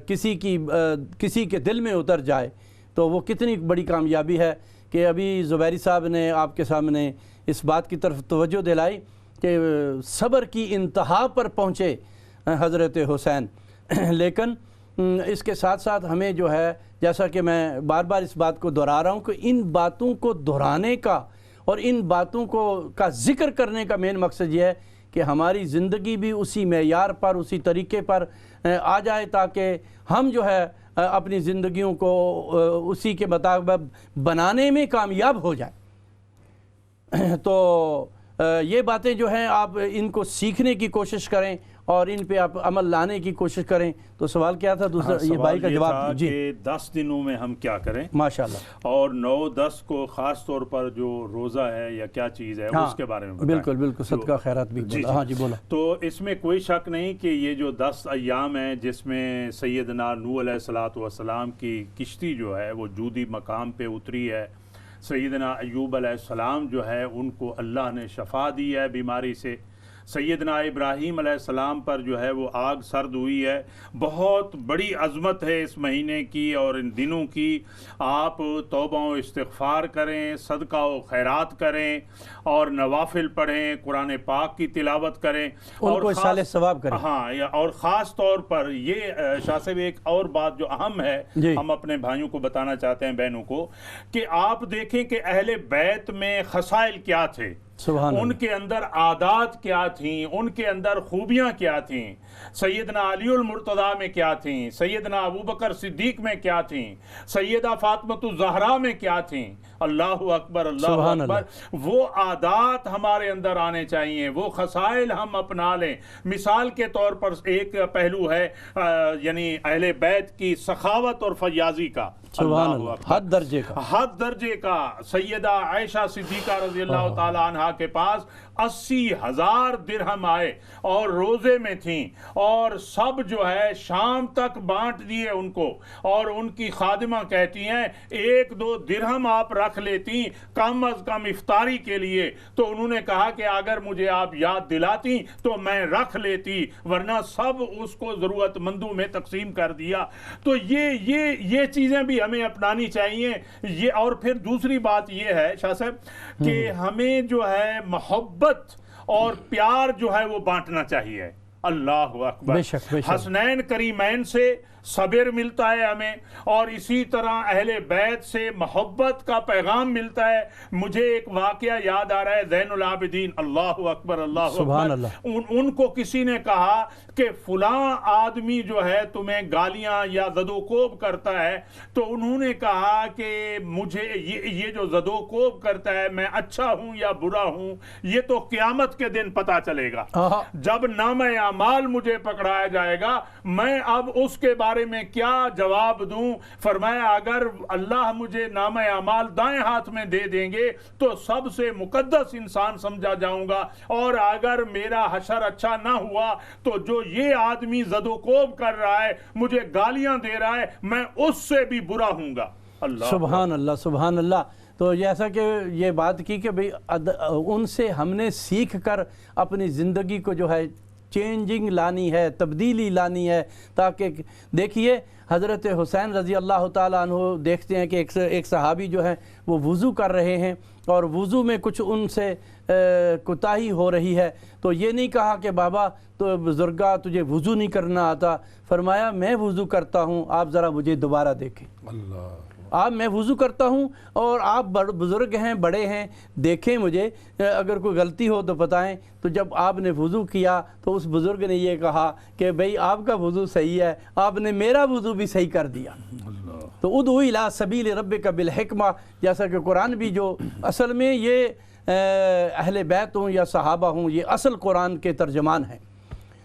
کسی کے دل میں اتر جائے تو وہ کتنی بڑی کامیابی ہے کہ ابھی زبیری صاحب نے آپ کے سامنے اس بات کی طرف توجہ دلائی کہ صبر کی انتہا پر پہنچے حضرت حسین۔ لیکن اس کے ساتھ ساتھ ہمیں جو ہے، جیسا کہ میں بار بار اس بات کو دہرا رہا ہوں کہ ان باتوں کو دہرانے کا اور ان باتوں کا ذکر کرنے کا مین مقصد یہ ہے کہ ہماری زندگی بھی اسی معیار پر، اسی طریقے پر آ جائے تاکہ ہم جو ہے اپنی زندگیوں کو اسی کے مطابق بنانے میں کامیاب ہو جائیں۔ تو یہ باتیں جو ہیں آپ ان کو سیکھنے کی کوشش کریں اور ان پہ آپ عمل لانے کی کوشش کریں۔ تو سوال کیا تھا دوسرا؟ یہ بھائی کا جواب جی، کہ 10 دنوں میں ہم کیا کریں ماشاءاللہ، اور 9-10 کو خاص طور پر جو روزہ ہے یا کیا چیز ہے اس کے بارے میں بتائیں۔ بالکل بالکل، صدقہ خیرات بھی بولا۔ ہاں جی بولا۔ تو اس میں کوئی شک نہیں کہ یہ جو 10 ایام ہیں جس میں سیدنا نوح علیہ السلام کی کشتی جو ہے وہ جودی مقام پہ اتری ہے، سیدنا ایوب علیہ السلام جو ہے ان کو اللہ نے شفا دی ہے بیماری سے، سیدنا ابراہیم علیہ السلام پر جو ہے وہ آگ سرد ہوئی ہے۔ بہت بڑی عظمت ہے اس مہینے کی اور ان دنوں کی۔ آپ توبہ و استغفار کریں، صدقہ و خیرات کریں اور نوافل پڑھیں، قرآن پاک کی تلاوت کریں اور کوئی صالح ثواب کریں۔ ہاں، اور خاص طور پر یہ شاہ صاحب ایک اور بات جو اہم ہے ہم اپنے بھائیوں کو بتانا چاہتے ہیں، بہنوں کو، کہ آپ دیکھیں کہ اہل بیت میں خصائل کیا تھے، ان کے اندر عادات کیا تھیں، ان کے اندر خوبیاں کیا تھیں، سیدنا علی المرتضیٰ میں کیا تھیں، سیدنا ابوبکر صدیق میں کیا تھیں، سیدہ فاطمہ الزہرا میں کیا تھیں۔ اللہ اکبر، اللہ اکبر۔ وہ عادات ہمارے اندر آنے چاہیے، وہ خصائل ہم اپنا لیں۔ مثال کے طور پر ایک پہلو ہے یعنی اہل بیت کی سخاوت اور فیاضی کا، حد درجے کا۔ سیدہ عائشہ صدیقہ رضی اللہ تعالی عنہ کے پاس 80,000 درہم آئے اور روزے میں تھیں اور سب جو ہے شام تک بانٹ دیے ان کو، اور ان کی خادمہ کہتی ہیں 1-2 درہم آپ رکھ لیتی کم از کم افطاری کے لیے، تو انہوں نے کہا کہ اگر مجھے آپ یاد دلاتی تو میں رکھ لیتی، ورنہ سب اس کو ضرورت مندوں میں تقسیم کر دیا۔ تو یہ چیزیں بھی ہمیں اپنانی چاہیے۔ یہ اور پھر دوسری بات یہ ہے شاہ صاحب کہ ہمیں جو ہے محبت اور پیار جو ہے وہ بانٹنا چاہیے۔ اللہ اکبر۔ حسنین کریمین سے صبر ملتا ہے ہمیں، اور اسی طرح اہل بیت سے محبت کا پیغام ملتا ہے۔ مجھے ایک واقعہ یاد آ رہا ہے، زین العابدین، اللہ اکبر، اللہ اکبر، ان کو کسی نے کہا کہ فلاں آدمی جو ہے تمہیں گالیاں یا زد و کوب کرتا ہے، تو انہوں نے کہا کہ مجھے یہ جو زد و کوب کرتا ہے میں اچھا ہوں یا برا ہوں یہ تو قیامت کے دن پتا چلے گا، جب نامہ اعمال مجھے پکڑایا جائے گا میں اب اس کے بارے میں کیا جواب دوں۔ فرمایا اگر اللہ مجھے نامہ اعمال دائیں ہاتھ میں دے دیں گے تو سب سے مقدس انسان سمجھا جاؤں گا، اور اگر میرا حشر اچھا نہ ہوا تو جو یہ آدمی زد و کوب کر رہا ہے، مجھے گالیاں دے رہا ہے، میں اس سے بھی برا ہوں گا۔ سبحان اللہ، سبحان اللہ۔ تو جیسا کہ یہ بات کی کہ ان سے ہم نے سیکھ کر اپنی زندگی کو جو ہے چینجنگ لانی ہے، تبدیلی لانی ہے، تاکہ دیکھیے حضرت حسین رضی اللہ تعالیٰ عنہ دیکھتے ہیں کہ ایک صحابی جو ہے وہ وضو کر رہے ہیں اور وضو میں کچھ ان سے کوتاہی ہو رہی ہے، تو یہ نہیں کہا کہ بابا تو بزرگا تجھے وضو نہیں کرنا آتا، فرمایا میں وضو کرتا ہوں، آپ ذرا مجھے دوبارہ دیکھیں۔ میں وضو کرتا ہوں اور آپ بزرگ ہیں، بڑے ہیں، دیکھیں مجھے، اگر کوئی غلطی ہو تو بتائیں۔ تو جب آپ نے وضو کیا تو اس بزرگ نے یہ کہا کہ بھئی آپ کا وضو صحیح ہے، آپ نے میرا وضو بھی صحیح کر دیا۔ تو ادعو الی سبیل ربک بالحکمہ، جیسا کہ قرآن بھی جو اصل میں یہ اہل بیت ہوں یا صحابہ ہوں، یہ اصل قرآن کے ترجمان ہیں۔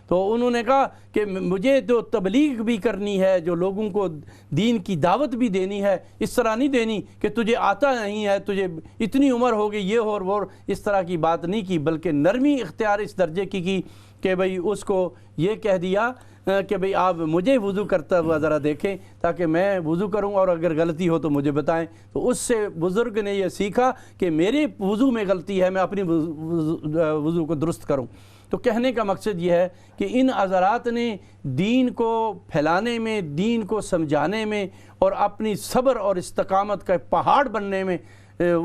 تو انہوں نے کہا کہ مجھے تو تبلیغ بھی کرنی ہے، جو لوگوں کو دین کی دعوت بھی دینی ہے، اس طرح نہیں دینی کہ تجھے آتا نہیں ہے، تجھے اتنی عمر ہو گئی، یہ اور وہ، اس طرح کی بات نہیں کی، بلکہ نرمی اختیار اس درجے کی کہ بھئی اس کو یہ کہہ دیا کہ بھئی آپ مجھے وضو کرتا ہوا ذرا دیکھیں تاکہ میں وضو کروں، اور اگر غلطی ہو تو مجھے بتائیں۔ تو اس سے بزرگ نے یہ سیکھا کہ میرے وضو میں غلطی ہے، میں اپنی وضو کو درست کروں۔ تو کہنے کا مقصد یہ ہے کہ ان حضرات نے دین کو پھیلانے میں، دین کو سمجھانے میں اور اپنی صبر اور استقامت کا پہاڑ بننے میں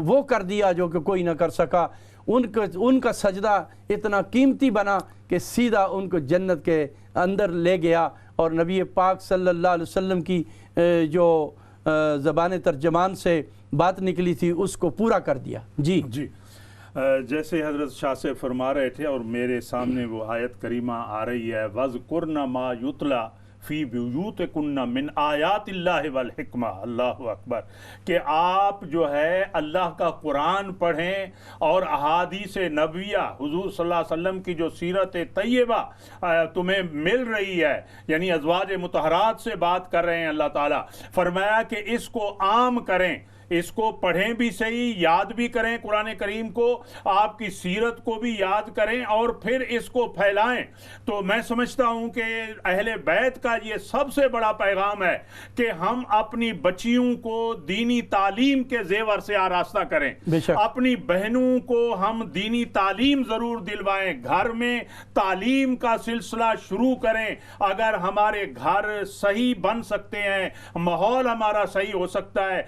وہ کر دیا جو کہ کوئی نہ کر سکا۔ ان کا سجدہ اتنا قیمتی بنا کہ سیدھا ان کو جنت کے اندر لے گیا، اور نبی پاک صلی اللہ علیہ وسلم کی جو زبان ترجمان سے بات نکلی تھی اس کو پورا کر دیا۔ جی جیسے حضرت شاہ سے فرما رہے تھے اور میرے سامنے وہ آیت کریمہ آ رہی ہے، وَذْكُرْنَ مَا يُتْلَى فی بیوتکن من آیات اللہ والحکمہ، اللہ اکبر، کہ آپ جو ہے اللہ کا قرآن پڑھیں اور احادیث نبویہ حضور صلی اللہ علیہ وسلم کی جو سیرت طیبہ تمہیں مل رہی ہے، یعنی ازواج مطہرات سے بات کر رہے ہیں اللہ تعالیٰ، فرمایا کہ اس کو عام کریں، اس کو پڑھیں بھی صحیح، یاد بھی کریں قرآن کریم کو، آپ کی سیرت کو بھی یاد کریں اور پھر اس کو پھیلائیں۔ تو میں سمجھتا ہوں کہ اہل بیت کا یہ سب سے بڑا پیغام ہے کہ ہم اپنی بچیوں کو دینی تعلیم کے زیور سے آراستہ کریں، اپنی بہنوں کو ہم دینی تعلیم ضرور دلوائیں، گھر میں تعلیم کا سلسلہ شروع کریں۔ اگر ہمارے گھر صحیح بن سکتے ہیں، ماحول ہمارا صحیح ہو سکتا ہے۔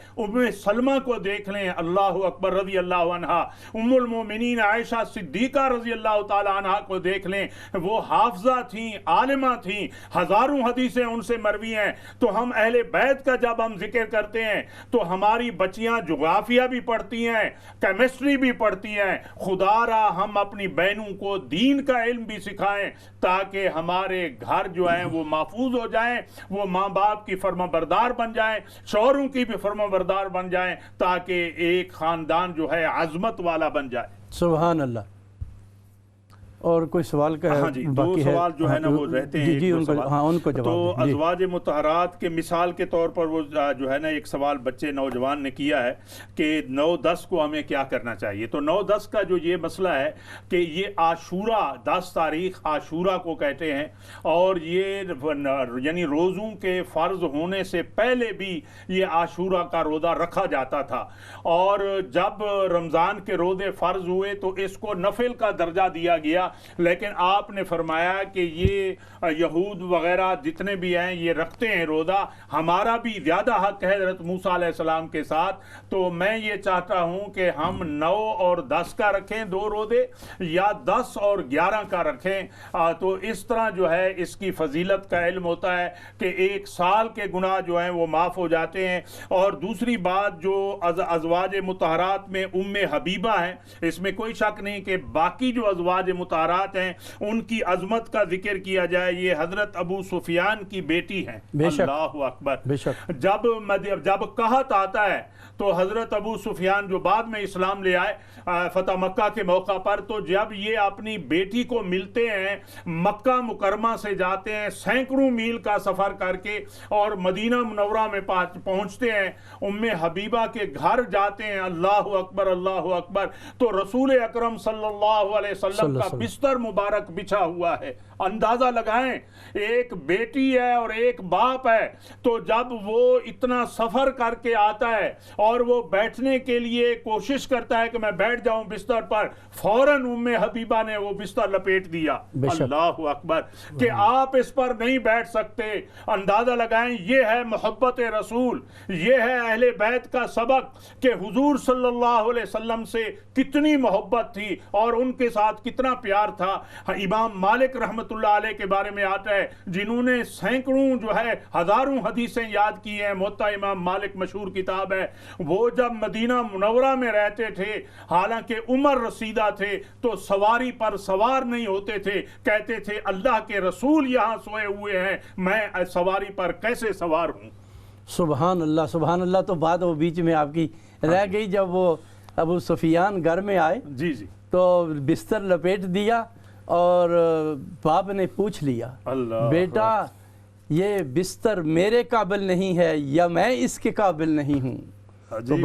سلمہ کو دیکھ لیں، اللہ اکبر، رضی اللہ عنہ، ام المومنین عائشہ صدیقہ رضی اللہ تعالی عنہ کو دیکھ لیں، وہ حافظہ تھیں، عالمہ تھیں، ہزاروں حدیثیں ان سے مروی ہیں۔ تو ہم اہل بیت کا جب ہم ذکر کرتے ہیں تو ہماری بچیاں جغرافیہ بھی پڑھتی ہیں، کیمسٹری بھی پڑھتی ہیں، خدا را ہم اپنی بہنوں کو دین کا علم بھی سکھائیں تاکہ ہمارے گھر جو ہیں وہ محفوظ ہو جائیں، وہ ماں باپ کی فرما بردار بن جائیں، شوہروں کی بھی فرما بردار بن جائیں، تاکہ ایک خاندان جو ہے عظمت والا بن جائے۔ سبحان اللہ۔ اور کوئی سوال کا ہے؟ ہاں جی، دو سوال جو ہے نا وہ رہتے ہیں، جی ان کو جواب تو ازواج مطہرات کے مثال کے طور پر وہ جو ہے نا ایک سوال بچے نوجوان نے کیا ہے کہ 9-10 کو ہمیں کیا کرنا چاہیے۔ تو 9-10 کا جو یہ مسئلہ ہے کہ یہ عاشورہ، 10 تاریخ عاشورہ کو کہتے ہیں، اور یہ یعنی روزوں کے فرض ہونے سے پہلے بھی یہ عاشورہ کا روزہ رکھا جاتا تھا، اور جب رمضان کے روزے فرض ہوئے تو اس کو نفل کا درجہ دیا گیا، لیکن آپ نے فرمایا کہ یہ یہود وغیرہ جتنے بھی ہیں یہ رکھتے ہیں روزہ، ہمارا بھی زیادہ حق ہے حضرت موسیٰ علیہ السلام کے ساتھ، تو میں یہ چاہتا ہوں کہ ہم 9 اور 10 کا رکھیں 2 روزے، یا 10 اور 11 کا رکھیں۔ تو اس طرح جو ہے اس کی فضیلت کا علم ہوتا ہے کہ 1 سال کے گناہ جو ہیں وہ معاف ہو جاتے ہیں۔ اور دوسری بات، جو ازواج مطہرات میں ام حبیبہ ہیں، اس میں کوئی شک نہیں کہ باقی جو ازواج مطہرات ہیں ان کی عظمت کا ذکر کیا جائے، یہ حضرت ابو سفیان کی بیٹی ہیں، اللہ اکبر۔ جب قحط آتا ہے تو حضرت ابو سفیان جو بعد میں اسلام لے آئے فتح مکہ کے موقع پر، تو جب یہ اپنی بیٹی کو ملتے ہیں، مکہ مکرمہ سے جاتے ہیں سینکڑوں میل کا سفر کر کے اور مدینہ منورہ میں پہنچتے ہیں، ام حبیبہ کے گھر جاتے ہیں، اللہ اکبر اللہ اکبر، تو رسول اکرم صلی اللہ علیہ وسلم کا بستر مبارک بچھا ہوا ہے۔ اندازہ لگائیں، ایک بیٹی ہے اور ایک باپ ہے، تو جب وہ اتنا سفر کر کے آتا ہے اور وہ بیٹھنے کے لیے کوشش کرتا ہے کہ میں بیٹھ جاؤں بستر پر، فوراً ام حبیبہ نے وہ بستر لپیٹ دیا، اللہ اکبر، کہ آپ اس پر نہیں بیٹھ سکتے۔ اندازہ لگائیں، یہ ہے محبت رسول، یہ ہے اہل بیت کا سبق کہ حضور صلی اللہ علیہ وسلم سے کتنی محبت تھی اور ان کے ساتھ کتنا پیار تھا۔ امام مالک رحمت اللہ علیہ کے بارے میں آتا ہے، جنہوں نے سینکڑوں جو ہے ہزاروں حدیثیں یاد کی ہیں، موطا امام مالک مشہور کتاب ہے، وہ جب مدینہ منورہ میں رہتے تھے، حالانکہ عمر رسیدہ تھے، تو سواری پر سوار نہیں ہوتے تھے، کہتے تھے اللہ کے رسول یہاں سوئے ہوئے ہیں، میں سواری پر کیسے سوار ہوں۔ سبحان اللہ سبحان اللہ۔ تو بات وہ بیچ میں آپ کی رہ گئی، جب وہ ابو سفیان گھر میں آئے تو بستر لپیٹ دیا اور باپ نے پوچھ لیا، بیٹا یہ بستر میرے قابل نہیں ہے یا میں اس کے قابل نہیں ہوں؟ تو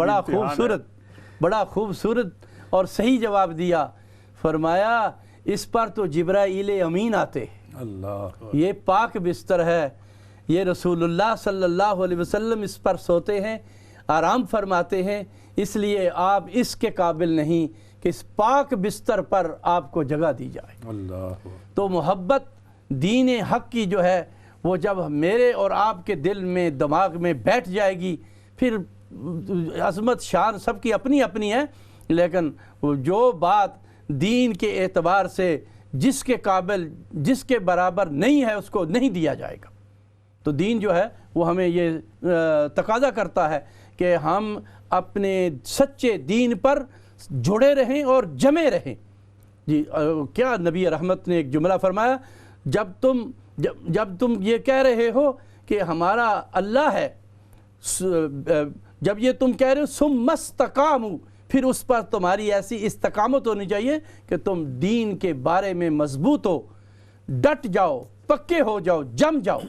بڑا خوبصورت اور صحیح جواب دیا، فرمایا اس پر تو جبرائیل امین آتے، یہ پاک بستر ہے، یہ رسول اللہ صلی اللہ علیہ وسلم اس پر سوتے ہیں، آرام فرماتے ہیں، اس لیے آپ اس کے قابل نہیں کہ اس پاک بستر پر آپ کو جگہ دی جائے۔ اللہ تو محبت دین حق کی جو ہے وہ جب میرے اور آپ کے دل میں دماغ میں بیٹھ جائے گی، پھر عظمت شان سب کی اپنی اپنی ہے، لیکن جو بات دین کے اعتبار سے جس کے قابل جس کے برابر نہیں ہے اس کو نہیں دیا جائے گا۔ تو دین جو ہے وہ ہمیں یہ تقاضا کرتا ہے کہ ہم اپنے سچے دین پر جڑے رہیں اور جمے رہیں۔ جی کیا نبی رحمت نے ایک جملہ فرمایا، جب تم یہ کہہ رہے ہو کہ ہمارا اللہ ہے، جب یہ تم کہہ رہے ہو ثم استقاموا، پھر اس پر تمہاری ایسی استقامت ہونی چاہیے کہ تم دین کے بارے میں مضبوط ہو، ڈٹ جاؤ، پکے ہو جاؤ، جم جاؤ،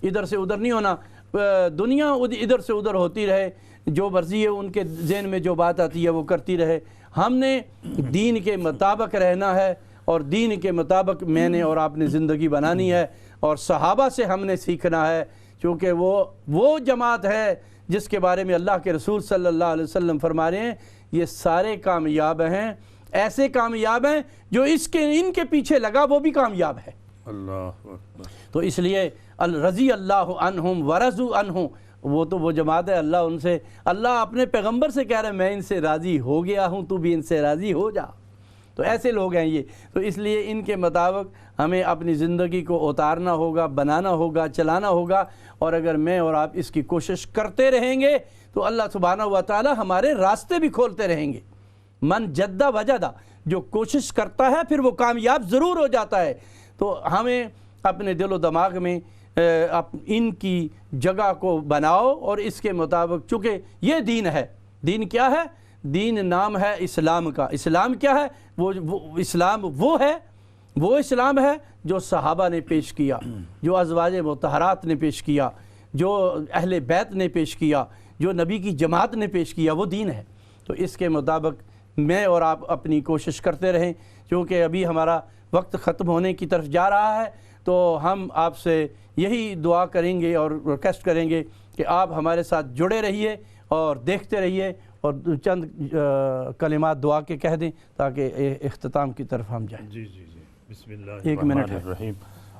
ادھر سے ادھر نہیں ہونا، دنیا ادھر سے ادھر ہوتی رہے، جو مرضی ہے ان کے ذہن میں جو بات آتی ہے وہ کرتی رہے۔ ہم نے دین کے مطابق رہنا ہے، اور دین کے مطابق میں نے اور آپ نے زندگی بنانی ہے، اور صحابہ سے ہم نے سیکھنا ہے، کیونکہ وہ جماعت ہے جس کے بارے میں اللہ کے رسول صلی اللہ علیہ وسلم فرما رہے ہیں یہ سارے کامیاب ہیں، ایسے کامیاب ہیں جو ان کے پیچھے لگا وہ بھی کامیاب ہے۔ اللہ اکبر۔ تو اس لیے رضی اللہ عنہم ورضوا عنہ، وہ جماعت ہے، اللہ اپنے پیغمبر سے کہہ رہے ہیں میں ان سے راضی ہو گیا ہوں، تو بھی ان سے راضی ہو جا۔ تو ایسے لوگ ہیں یہ، تو اس لیے ان کے مطابق ہمیں اپنی زندگی کو اتارنا ہوگا، بنانا ہوگا، چلانا ہوگا، اور اگر میں اور آپ اس کی کوشش کرتے رہیں گے تو اللہ سبحانہ و تعالی ہمارے راستے بھی کھولتے رہیں گے۔ من جدہ وجدہ، جو کوشش کرتا ہے پھر وہ کامیاب ضرور ہو جاتا ہے۔ تو ہمیں اپنے دل و دماغ میں ان کی جگہ کو بناؤ، اور اس کے مطابق، چونکہ یہ دین ہے، دین کیا ہے؟ دین نام ہے اسلام کا۔ اسلام کیا ہے؟ اسلام وہ اسلام ہے جو صحابہ نے پیش کیا، جو ازواج مطہرات نے پیش کیا، جو اہل بیت نے پیش کیا، جو نبی کی جماعت نے پیش کیا، وہ دین ہے۔ تو اس کے مطابق میں اور آپ اپنی کوشش کرتے رہیں، کیونکہ ابھی ہمارا وقت ختم ہونے کی طرف جا رہا ہے، تو ہم آپ سے یہی دعا کریں گے اور ریکویسٹ کریں گے کہ آپ ہمارے ساتھ جڑے رہیے اور دیکھتے رہیے، اور چند کلمات دعا کے کہہ دیں تاکہ اختتام کی طرف ہم جائیں۔ جی بسم اللہ ایک منٹ الرحمن الرحیم۔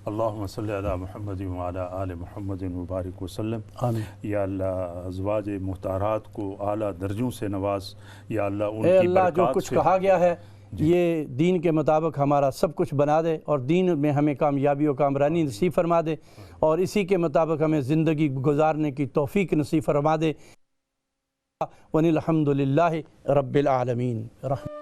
اللہم صلی علی محمد وعلی آل محمد مبارک وسلم۔ آمین۔ یا اللہ ازواج مطہرات کو اعلیٰ درجوں سے نواز، یا اللہ ان اے کی اللہ جو برکات کچھ سے کہا گیا ہے یہ دین کے مطابق ہمارا سب کچھ بنا دے، اور دین میں ہمیں کامیابی و کامرانی نصیب فرما دے، اور اسی کے مطابق ہمیں زندگی گزارنے کی توفیق نصیب فرما دے۔ وَالْحَمْدُ لِلَّهِ رَبِّ الْعَالَمِينَ۔